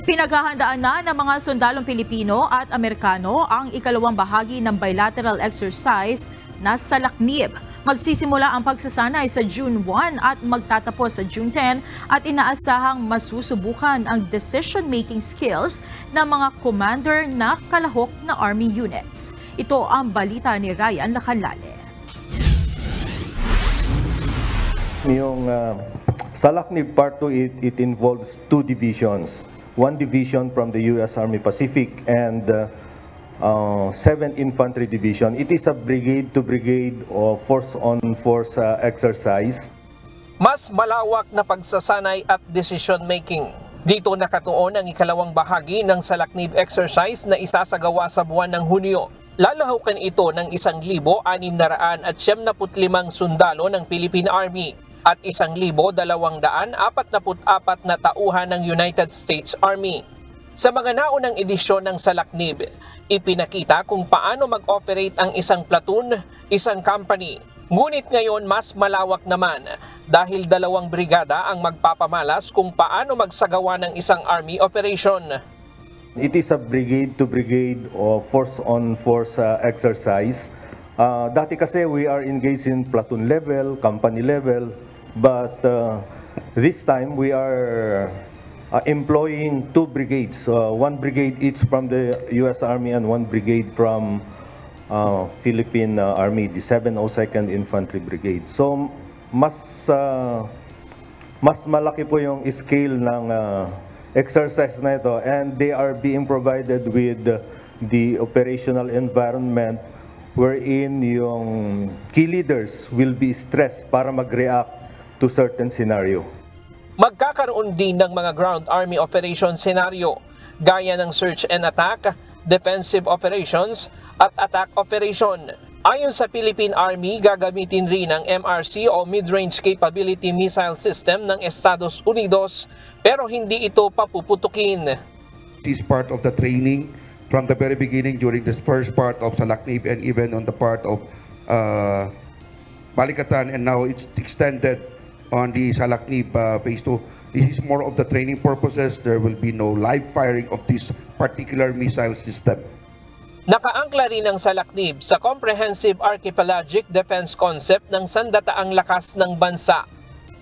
Pinaghahandaan na ng mga sundalong Pilipino at Amerikano ang ikalawang bahagi ng bilateral exercise na Salaknib. Magsisimula ang pagsasanay sa June 1 at magtatapos sa June 10 at inaasahang masusubukan ang decision-making skills ng mga commander na kalahok na Army units. Ito ang balita ni Ryan Lacalale. Yung Salaknib Part 2, it involves two divisions. One division from the U.S. Army Pacific and 7th Infantry Division. It is a brigade-to-brigade or force-on-force exercise. Mas malawak na pagsasanay at decision-making. Dito nakatuon ang ikalawang bahagi ng Salaknib exercise na isasagawa sa buwan ng Hunyo. Lalahukan ito ng 1,675 sundalo ng Philippine Army at 1,244 na tauhan ng United States Army. Sa mga naunang edisyon ng Salaknib, ipinakita kung paano mag-operate ang isang platoon, isang company. Ngunit ngayon mas malawak naman dahil 2 brigada ang magpapamalas kung paano magsagawa ng isang army operation. It is a brigade-to-brigade or force-on-force exercise. Dati kasi we are engaged in platoon level, company level, but this time we are employing 2 brigades, 1 brigade each from the U.S. Army and 1 brigade from Philippine Army, the 702nd Infantry Brigade. So mas malaki po yung scale ng exercise na ito, and they are being provided with the operational environment wherein yung key leaders will be stressed para mag-react to certain scenario. Magkakaroon din ng mga ground army operation scenario gaya ng search and attack, defensive operations at attack operation. Ayon sa Philippine Army, gagamitin rin ang MRC o Mid-Range Capability Missile System ng Estados Unidos pero hindi ito papuputukin. This is part of the training from the very beginning during this first part of Salaknib and even on the part of Balikatan, and now it's extended on the Salaknib phase 2. This is more of the training purposes. There will be no live firing of this particular missile system. Nakaangkla rin ang Salaknib sa Comprehensive Archipelagic Defense Concept ng sandataang lakas ng bansa.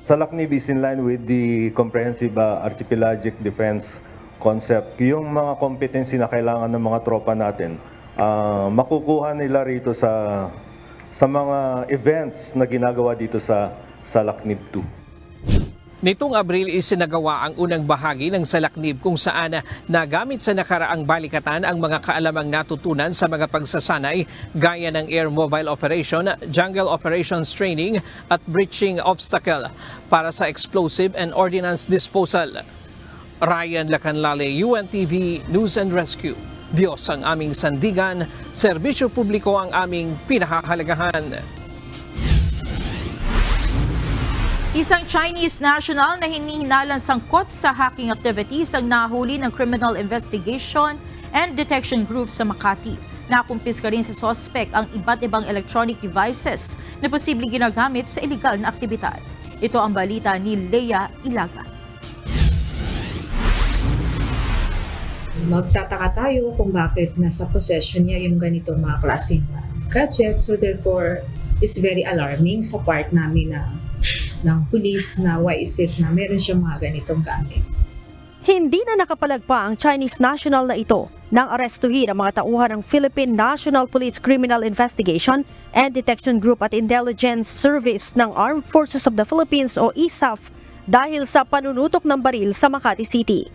Salaknib is in line with the Comprehensive Archipelagic Defense Concept. Yung mga competency na kailangan ng mga tropa natin, makukuha nila rito sa mga events na ginagawa dito sa Salaknib 2. Nitong Abril isinagawa ang unang bahagi ng Salaknib kung saan nagamit sa nakaraang balikatan ang mga kaalamang natutunan sa mga pagsasanay gaya ng air mobile operation, jungle operations training at breaching obstacle para sa explosive and ordnance disposal. Ryan Lacanlale, UNTV News and Rescue. Diyos ang aming sandigan, serbisyo publiko ang aming pinahahalagahan. Isang Chinese national na hinihinalang sangkot sa hacking activities ang nahuli ng Criminal Investigation and Detection Group sa Makati. Nakumpiska rin sa suspect ang iba't ibang electronic devices na posibleng ginagamit sa illegal na aktibidad. Ito ang balita ni Leia Ilaga. Magtataka tayo kung bakit nasa possession niya yung ganitong mga klaseng gadgets. So therefore, it's very alarming sa part namin ng pulis na why is it na meron siyang mga ganitong gamit. Hindi na nakapalagpa ang Chinese national na ito nang arestuhin ang mga tauhan ng Philippine National Police Criminal Investigation and Detection Group at Intelligence Service ng Armed Forces of the Philippines o ISAF dahil sa panunutok ng baril sa Makati City.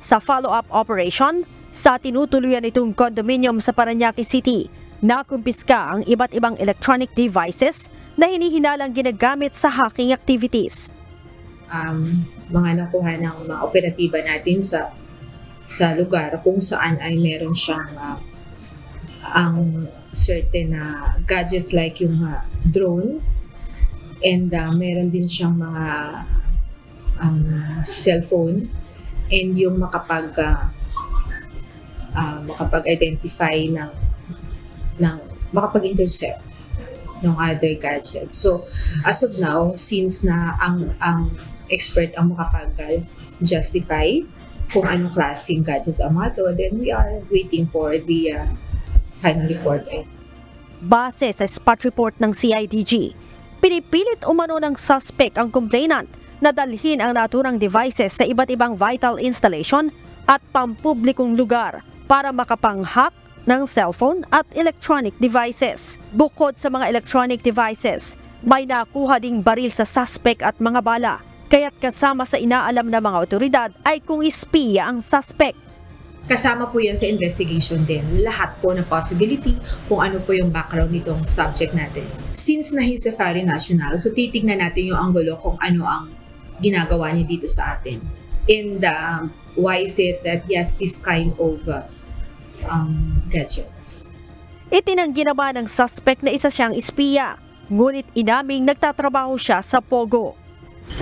Sa follow-up operation, sa tinutuluyan itong condominium sa Parañaque City, nakumpiska ang iba't ibang electronic devices na hinihinalang ginagamit sa hacking activities. Mga nakuha ng mga operatiba natin sa lugar kung saan ay meron siyang ang certain gadgets like yung drone, and meron din siyang mga cellphone, and yung makapag-identify ng makapag-intercept ng other gadgets. So, as of now, since na ang expert ang makapag-justify kung anong klaseng gadgets ang mga to, then we are waiting for the final report. Base sa spot report ng CIDG, pinipilit umano ng suspect ang complainant na dalhin ang naturang devices sa iba't ibang vital installation at pampublikong lugar para makapang-hack ng cellphone at electronic devices. Bukod sa mga electronic devices, may nakuha ding baril sa suspect at mga bala, kaya't kasama sa inaalam ng mga otoridad ay kung espiya ang suspect. Kasama po yan sa investigation din, lahat po ng possibility kung ano po yung background nitong subject natin. Since na he's a foreign national, so titignan natin yung anggulo kung ano ang ginagawa niya dito sa atin. And why is it that he has this kind of gadgets? Itinanggi naman ng suspect na isa siyang espiya, ngunit inaming nagtatrabaho siya sa Pogo.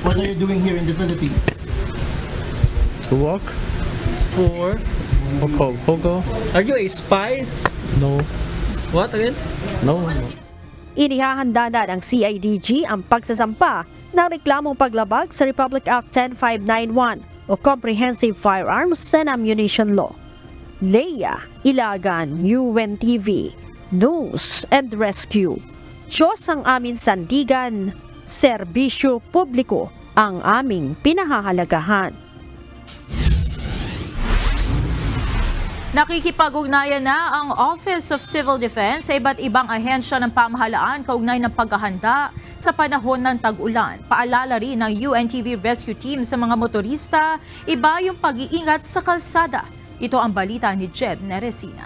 What are you doing here in the Philippines? To work. For Pogo. Are you a spy? No. What again? No. Inihahanda na ng CIDG ang pagsasampa ng reklamong paglabag sa Republic Act 10591 o Comprehensive Firearms and Ammunition Law. Leia Ilagan, UNTV News and Rescue. Diyos ang aming sandigan, serbisyo publiko ang aming pinahahalagahan. Nakikipag-ugnayan na ang Office of Civil Defense sa iba't ibang ahensya ng pamahalaan kaugnay ng paghahanda sa panahon ng tag-ulan. Paalala rin ng UNTV Rescue Team sa mga motorista, iba yung pag-iingat sa kalsada. Ito ang balita ni Jed Neresina.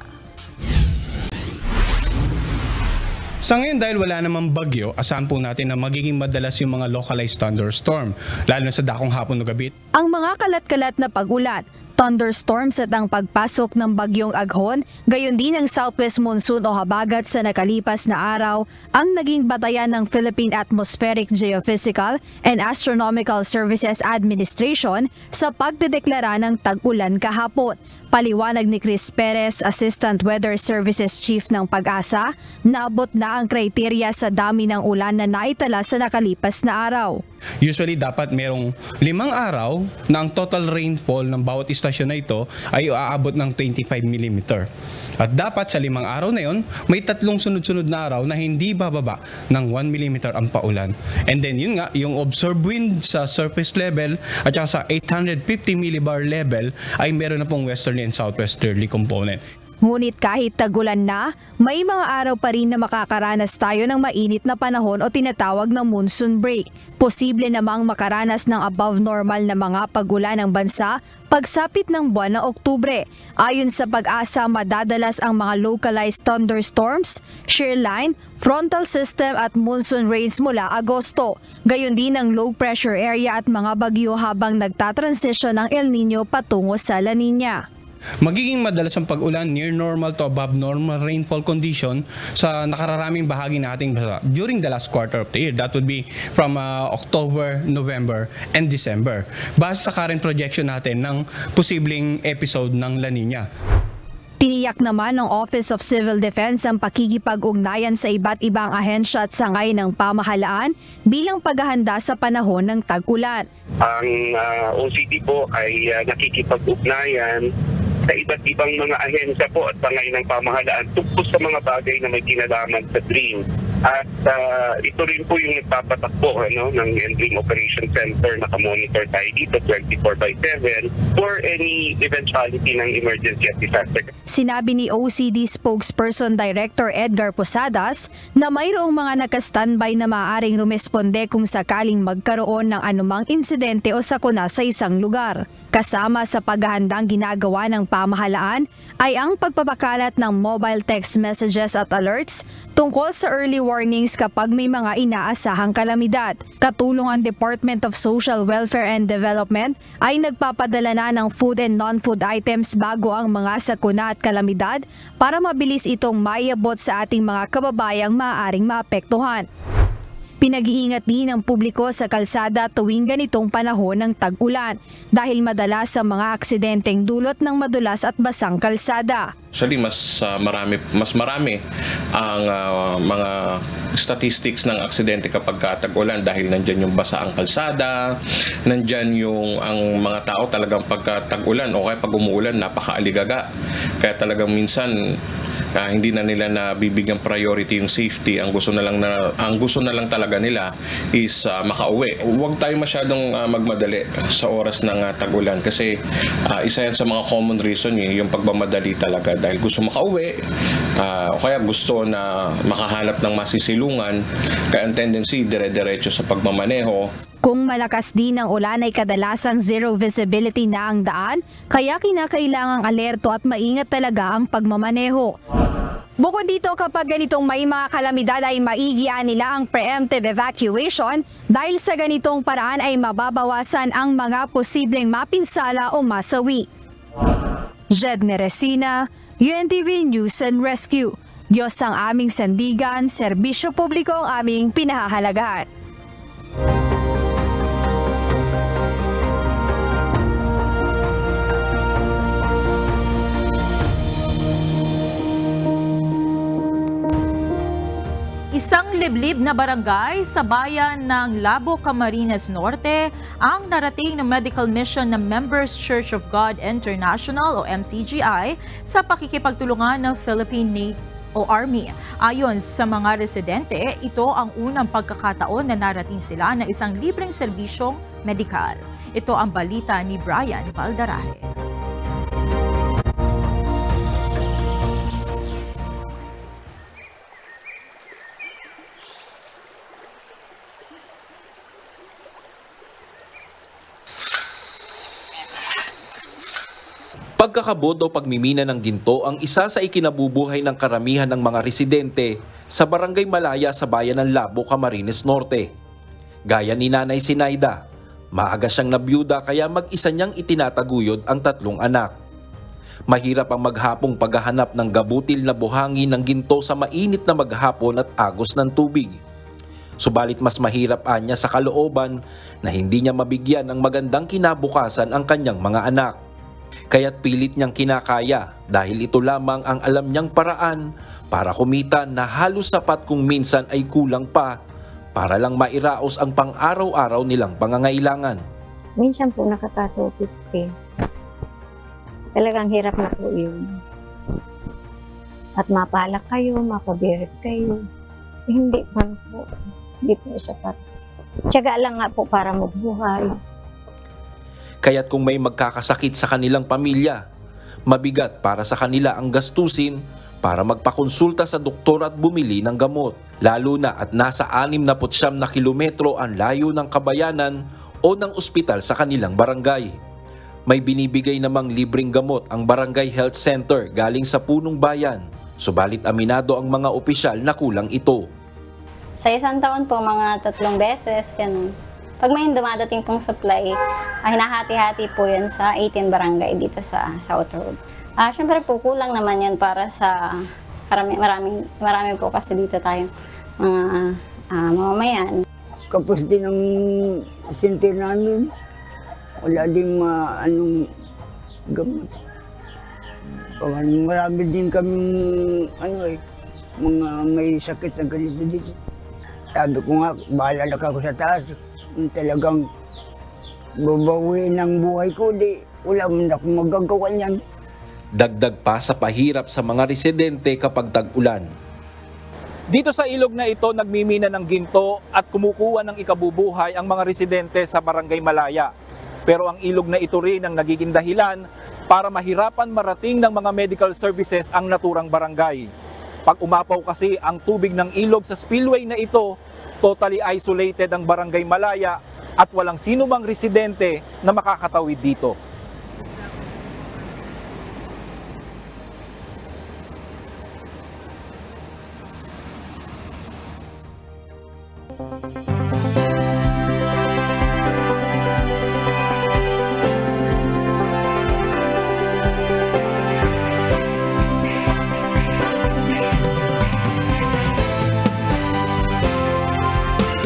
Sa ngayon dahil wala namang bagyo, asahan po natin na magiging madalas yung mga localized thunderstorm, lalo na sa dakong hapon o gabi. Ang mga kalat-kalat na pag-ulan, thunderstorms at ang pagpasok ng bagyong Aghon, gayon din ang southwest monsoon o habagat sa nakalipas na araw ang naging batayan ng Philippine Atmospheric Geophysical and Astronomical Services Administration sa pagdedeklara ng tag-ulan kahapon. Paliwanag ni Chris Perez, Assistant Weather Services Chief ng Pag-asa, naabot na ang kriteria sa dami ng ulan na naitala sa nakalipas na araw. Usually dapat merong 5 araw na ang total rainfall ng bawat istasyon na ito ay aabot ng 25 mm. At dapat sa 5 araw na yon, may 3 sunod-sunod na araw na hindi bababa ng 1 mm ang paulan. And then yun nga, yung observed wind sa surface level at saka sa 850 millibar level ay meron na pong westerly and southwesterly component. Ngunit kahit tag-ulan na, may mga araw pa rin na makakaranas tayo ng mainit na panahon o tinatawag na monsoon break. Posible namang makaranas ng above normal na mga pag-ulan ng bansa pagsapit ng buwan ng Oktubre. Ayon sa Pag-asa, madadalas ang mga localized thunderstorms, shear line, frontal system at monsoon rains mula Agosto. Gayon din ang low pressure area at mga bagyo habang nagtatransition ng El Nino patungo sa La Nina. Magiging madalas ang pag-ulan near normal to above normal rainfall condition sa nakararaming bahagi nating bansa during the last quarter of the year. That would be from October, November, and December. Base sa current projection natin ng posibleng episode ng La Nina. Tiniyak naman ng Office of Civil Defense ang pakikipag-ugnayan sa iba't ibang ahensya at sangay ng pamahalaan bilang paghahanda sa panahon ng tag-ulan. Ang OCD po ay nakikipag-ugnayan sa iba't ibang mga ahensya po at sangay ng pamahalaan tungkol sa mga bagay na may kinalaman sa DREAM. At ito rin po yung nagpapatakbo ng DREAM Operation Center. Nakamonitor tayo dito 24/7 for any eventuality ng emergency at disaster. Sinabi ni OCD Spokesperson Director Edgar Posadas na mayroong mga naka-standby na maaaring rumesponde kung sakaling magkaroon ng anumang insidente o sakuna sa isang lugar. Kasama sa paghahandang ginagawa ng pamahalaan ay ang pagpapakalat ng mobile text messages at alerts tungkol sa early warnings kapag may mga inaasahang kalamidad. Katulong ang Department of Social Welfare and Development ay nagpapadala na ng food and non-food items bago ang mga sakuna at kalamidad para mabilis itong maiabot sa ating mga kababayang maaaring maapektuhan. Pinag-iingat din ng publiko sa kalsada tuwing ganitong panahon ng tag-ulan dahil madalas sa mga aksidenteng dulot ng madulas at basang kalsada. Actually, mas marami ang mga statistics ng aksidente kapag tag-ulan dahil nandyan yung basa ang kalsada, nandyan yung ang mga tao talagang pagka tag-ulan o kaya pag umuulan napakaaligaga. Kaya talagang minsan hindi na nila nabibigyan priority yung safety. Ang gusto na lang talaga nila is makauwi. Huwag tayo masyadong magmadali sa oras ng tag-ulan kasi isa yan sa mga common reason yung pagmamadali talaga dahil gusto makauwi o kaya gusto na makahanap ng masisilungan kaya ang tendency dire-diretso sa pagmamaneho. Kung malakas din ang ulan ay kadalasang zero visibility na ang daan, kaya kinakailangang alerto at maingat talaga ang pagmamaneho. Bukod dito, kapag ganitong may mga kalamidad ay maigian nila ang preemptive evacuation dahil sa ganitong paraan ay mababawasan ang mga posibleng mapinsala o masawi. Jed Neresina, UNTV News and Rescue. Diyos ang aming sandigan, serbisyo publiko ang aming pinahahalagahan. Isang liblib na barangay sa bayan ng Labo, Camarines Norte ang narating ng medical mission ng Members Church of God International o MCGI sa pakikipagtulungan ng Philippine Army. Ayon sa mga residente, ito ang unang pagkakataon na narating sila ng isang libreng serbisyong medikal. Ito ang balita ni Brian Valdaraje. Pagkakabod o pagmimina ng ginto ang isa sa ikinabubuhay ng karamihan ng mga residente sa Barangay Malaya sa bayan ng Labo, Camarines Norte. Gaya ni Nanay Sinaida, maaga siyang nabiyuda kaya mag-isa niyang itinataguyod ang 3 anak. Mahirap ang maghapong paghahanap ng gabutil na buhangin ng ginto sa mainit na maghapon at agos ng tubig. Subalit mas mahirap anya sa kalooban na hindi niya mabigyan ng magandang kinabukasan ang kanyang mga anak. Kaya't pilit niyang kinakaya dahil ito lamang ang alam niyang paraan para kumita na halos sapat kung minsan ay kulang pa para lang mairaos ang pang-araw-araw nilang pangangailangan. Minsan po nakaka-250. Talagang hirap na po yun. At mapalak kayo, mapabirit kayo. Hindi man po. Hindi po sapat. Tiyaga lang nga po para magbuhay. Kaya't kung may magkakasakit sa kanilang pamilya, mabigat para sa kanila ang gastusin para magpakonsulta sa doktor at bumili ng gamot. Lalo na at nasa 69 na kilometro ang layo ng kabayanan o ng ospital sa kanilang barangay. May binibigay namang libreng gamot ang Barangay Health Center galing sa punong bayan. Subalit aminado ang mga opisyal na kulang ito. Sa isang taon po, mga 3 beses, ganun. Pag may dumadating pong supply, hinahati-hati po yan sa 18 barangay dito sa South Road. Siyempre po, kulang naman yan para sa marami po kasi dito tayo mga mamamayan. Kapos din ang sinte namin. Wala din anong gamot. Marami din kaming mga may sakit na ganito dito. Sabi ko nga, bahala lang ako sa taas. Talagang babawiin ang buhay ko, wala man akong magagawa niyan. Dagdag pa sa pahirap sa mga residente kapag tag-ulan. Dito sa ilog na ito, nagmimina ng ginto at kumukuha ng ikabubuhay ang mga residente sa Barangay Malaya. Pero ang ilog na ito rin ang nagiging dahilan para mahirapan marating ng mga medical services ang naturang barangay. Pag umapaw kasi ang tubig ng ilog sa spillway na ito, totally isolated ang Barangay Malaya at walang sino mang residente na makakatawid dito.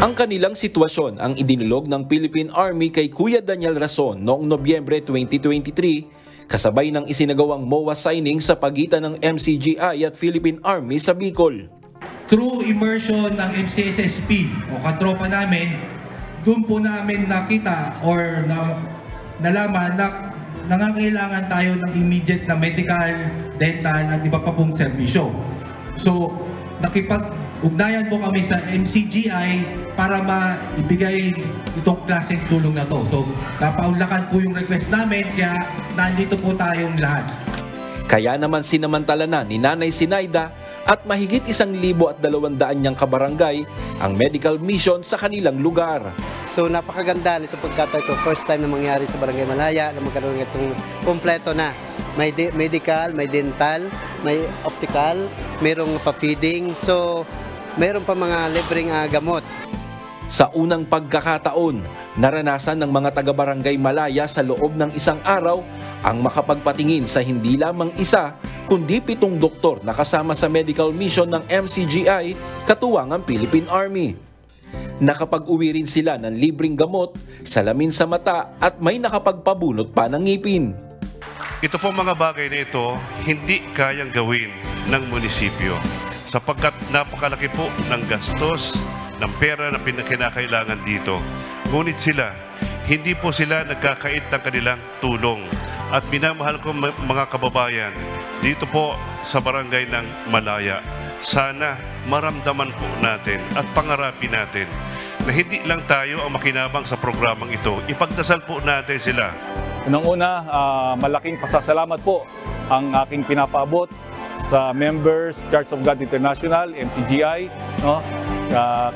Ang kanilang sitwasyon ang idinulog ng Philippine Army kay Kuya Daniel Rason noong Nobyembre 2023 kasabay ng isinagawang MOA signing sa pagitan ng MCGI at Philippine Army sa Bicol. Through immersion ng MCSSP o katropa namin, doon po namin nakita or nalaman na nangangailangan tayo ng immediate na medical, dental at iba pa pong serbisyo. So, nakipag-ugnayan po kami sa MCGI para maibigay itong klaseng tulong na to. So, napaunlakan po yung request namin, kaya nandito po tayong lahat. Kaya naman sinamantala na ni Nanay Sinaida at mahigit 1,200 niyang kabarangay ang medical mission sa kanilang lugar. So, napakaganda nito pagkataon ito. First time na mangyari sa Barangay Malaya na magkaroon itong kompleto na. May medical, may dental, may optical, mayroong pa-feeding. So, mayroon pa mga libreng gamot. Sa unang pagkakataon, naranasan ng mga taga-Barangay Malaya sa loob ng isang araw ang makapagpatingin sa hindi lamang isa, kundi 7 doktor na kasama sa medical mission ng MCGI, katuwang ang Philippine Army. Nakapag-uwi rin sila ng libreng gamot, salamin sa mata at may nakapagpabunot pa ng ngipin. Ito po mga bagay na ito, hindi kayang gawin ng munisipyo sapagkat napakalaki po ng gastos ng pera na pinakinakailangan dito. Ngunit hindi po sila nagkakait ng kanilang tulong. At minamahal ko mga kababayan, dito po sa Barangay ng Malaya, sana maramdaman po natin at pangarapin natin na hindi lang tayo ang makinabang sa programang ito. Ipagdasal po natin sila. Unang-una, malaking pasasalamat po ang aking pinapaabot sa members, Church of God International, MCGI,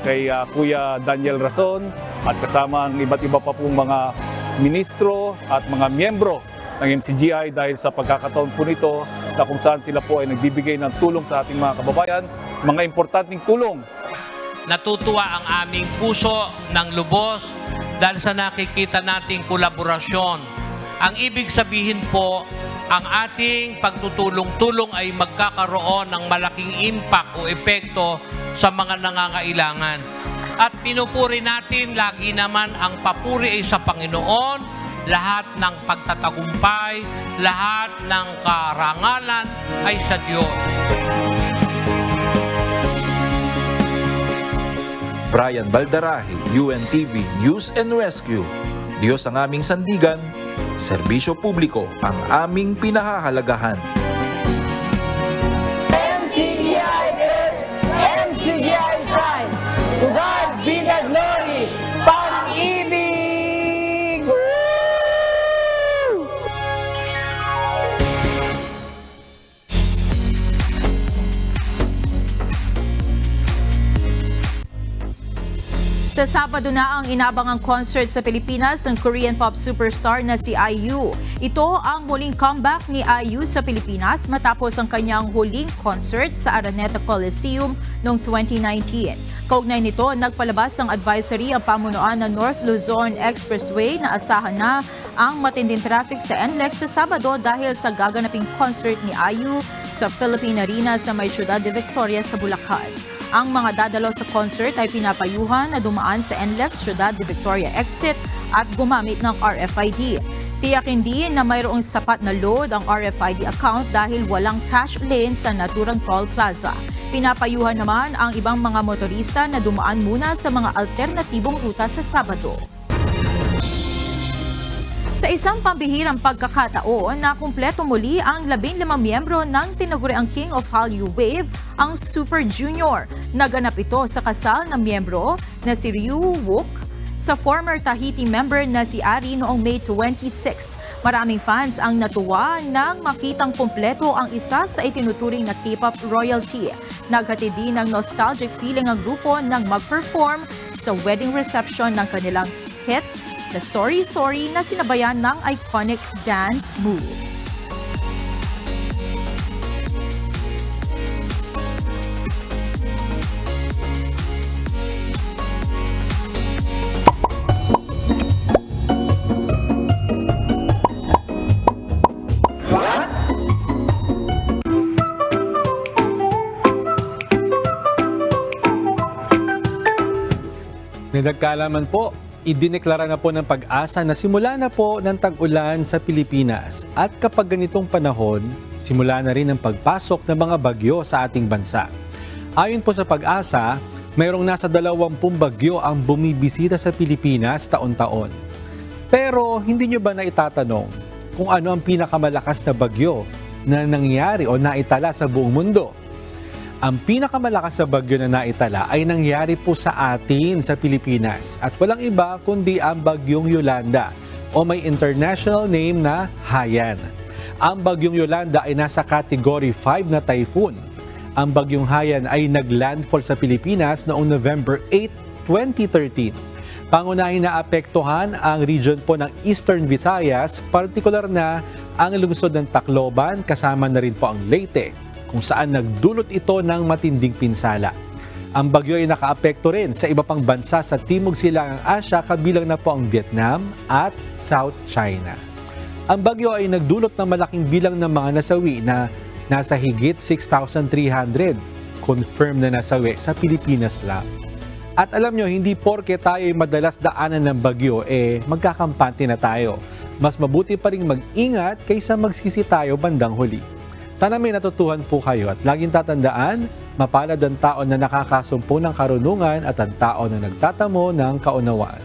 kay Kuya Daniel Rason at kasama ang iba't iba pa pong mga ministro at mga miyembro ng NCGI dahil sa pagkakataon po nito na kung saan sila po ay nagbibigay ng tulong sa ating mga kababayan, mga importanteng tulong. Natutuwa ang aming puso ng lubos dahil sa nakikita nating kolaborasyon. Ang ibig sabihin po, ang ating pagtutulong-tulong ay magkakaroon ng malaking impact o epekto sa mga nangangailangan. At pinupuri natin lagi naman ang papuri ay sa Panginoon, lahat ng pagtatagumpay, lahat ng karangalan ay sa Diyos. Brian Baldarahe, UNTV News and Rescue. Diyos ang aming sandigan, serbisyo publiko ang aming pinahahalagahan. NCGI is NCGI shine. To God be the glory. Pag-ibig! Sa Sabado na ang inabangang concert sa Pilipinas ng Korean pop superstar na si IU. Ito ang muling comeback ni IU sa Pilipinas matapos ang kanyang huling concert sa Araneta Coliseum noong 2019. Kaugnay nito, nagpalabas ng advisory ang pamunuan ng North Luzon Expressway na asahan na ang matinding traffic sa NLEX sa Sabado dahil sa gaganaping concert ni IU sa Philippine Arena sa may Ciudad de Victoria sa Bulacan. Ang mga dadalo sa concert ay pinapayuhan na dumaan sa NLEX Ciudad de Victoria exit at gumamit ng RFID. Tiyakin din na mayroong sapat na load ang RFID account dahil walang cash lane sa naturang toll plaza. Pinapayuhan naman ang ibang mga motorista na dumaan muna sa mga alternatibong ruta sa Sabado. Sa isang pambihirang pagkakataon na kumpleto muli ang 15 miyembro ng tinaguriang King of Hallyu Wave, ang Super Junior. Naganap ito sa kasal ng miyembro na si Ryu Wook sa former Tahiti member na si Ari noong May 26. Maraming fans ang natuwa nang makitang kumpleto ang isa sa itinuturing na K-pop royalty. Naghatid din ng nostalgic feeling ang grupo nang mag-perform sa wedding reception ng kanilang hit The Sorry Sorry na sinabayan ng iconic dance moves. Nagkalaman po, idineklara na po ng Pag-asa na simula na po ng tag-ulan sa Pilipinas at kapag ganitong panahon, simula na rin ang pagpasok ng mga bagyo sa ating bansa. Ayon po sa Pag-asa, mayroong nasa 20 bagyo ang bumibisita sa Pilipinas taon-taon. Pero hindi nyo ba naitatanong kung ano ang pinakamalakas na bagyo na nangyari o naitala sa buong mundo? Ang pinakamalakas na bagyo na naitala ay nangyari po sa atin sa Pilipinas at walang iba kundi ang bagyong Yolanda o may international name na Haiyan. Ang bagyong Yolanda ay nasa category 5 na typhoon. Ang bagyong Haiyan ay naglandfall sa Pilipinas noong November 8, 2013. Pangunahing naapektuhan ang region po ng Eastern Visayas, partikular na ang lungsod ng Tacloban, kasama na rin po ang Leyte, kung saan nagdulot ito ng matinding pinsala. Ang bagyo ay nakaapekto rin sa iba pang bansa sa Timog Silangang Asya, kabilang na po ang Vietnam at South China. Ang bagyo ay nagdulot ng malaking bilang ng mga nasawi na nasa higit 6,300, confirmed na nasawi sa Pilipinas lang. At alam nyo, hindi porke tayo ay madalas daanan ng bagyo, magkakampante na tayo. Mas mabuti pa rin mag-ingat kaysa magsisi tayo bandang huli. Sana may natutuhan po kayo at laging tatandaan, mapalad ang tao na nakakasumpo ng karunungan at ang tao na nagtatamo ng kaunawaan.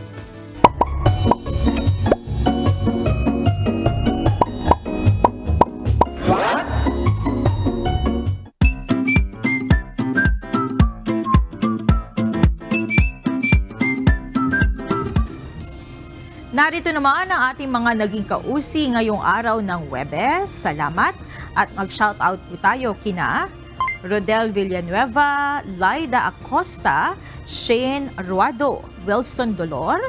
Narito naman ang ating mga naging kausi ngayong araw ng Huwebes. Salamat at mag-shoutout po tayo kina Rodel Villanueva, Laida Acosta, Shane Ruado, Wilson Dolor,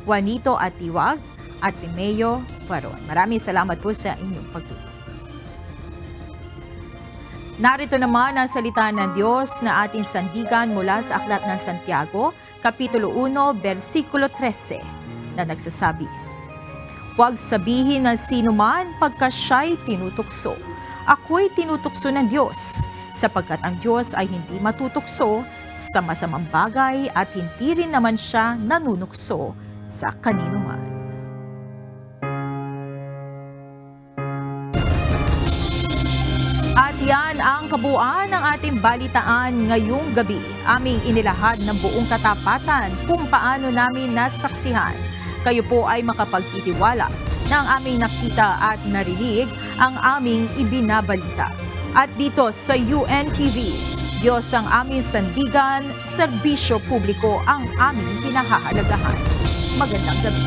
Juanito Atiwag, at Pimeo Faron. Maraming salamat po sa inyong pagtutok. Narito naman ang salita ng Diyos na ating sandigan mula sa Aklat ng Santiago, Kapitulo 1, versikulo 13, na nagsasabi, "Huwag sabihin ng sino man pagka siya'y tinutukso, ako'y tinutukso ng Diyos, sapagkat ang Diyos ay hindi matutukso sa masamang bagay at hindi rin naman siya nanunukso sa kanino man." At yan ang kabuuan ng ating balitaan ngayong gabi. Aming inilahad ng buong katapatan kung paano namin nasaksihan. Kayo po ay makapagtitiwala na ang aming nakita at narinig ang aming ibinabalita. At dito sa UNTV, Diyos ang aming sandigan, serbisyo publiko ang aming pinahahalagahan. Magandang gabi.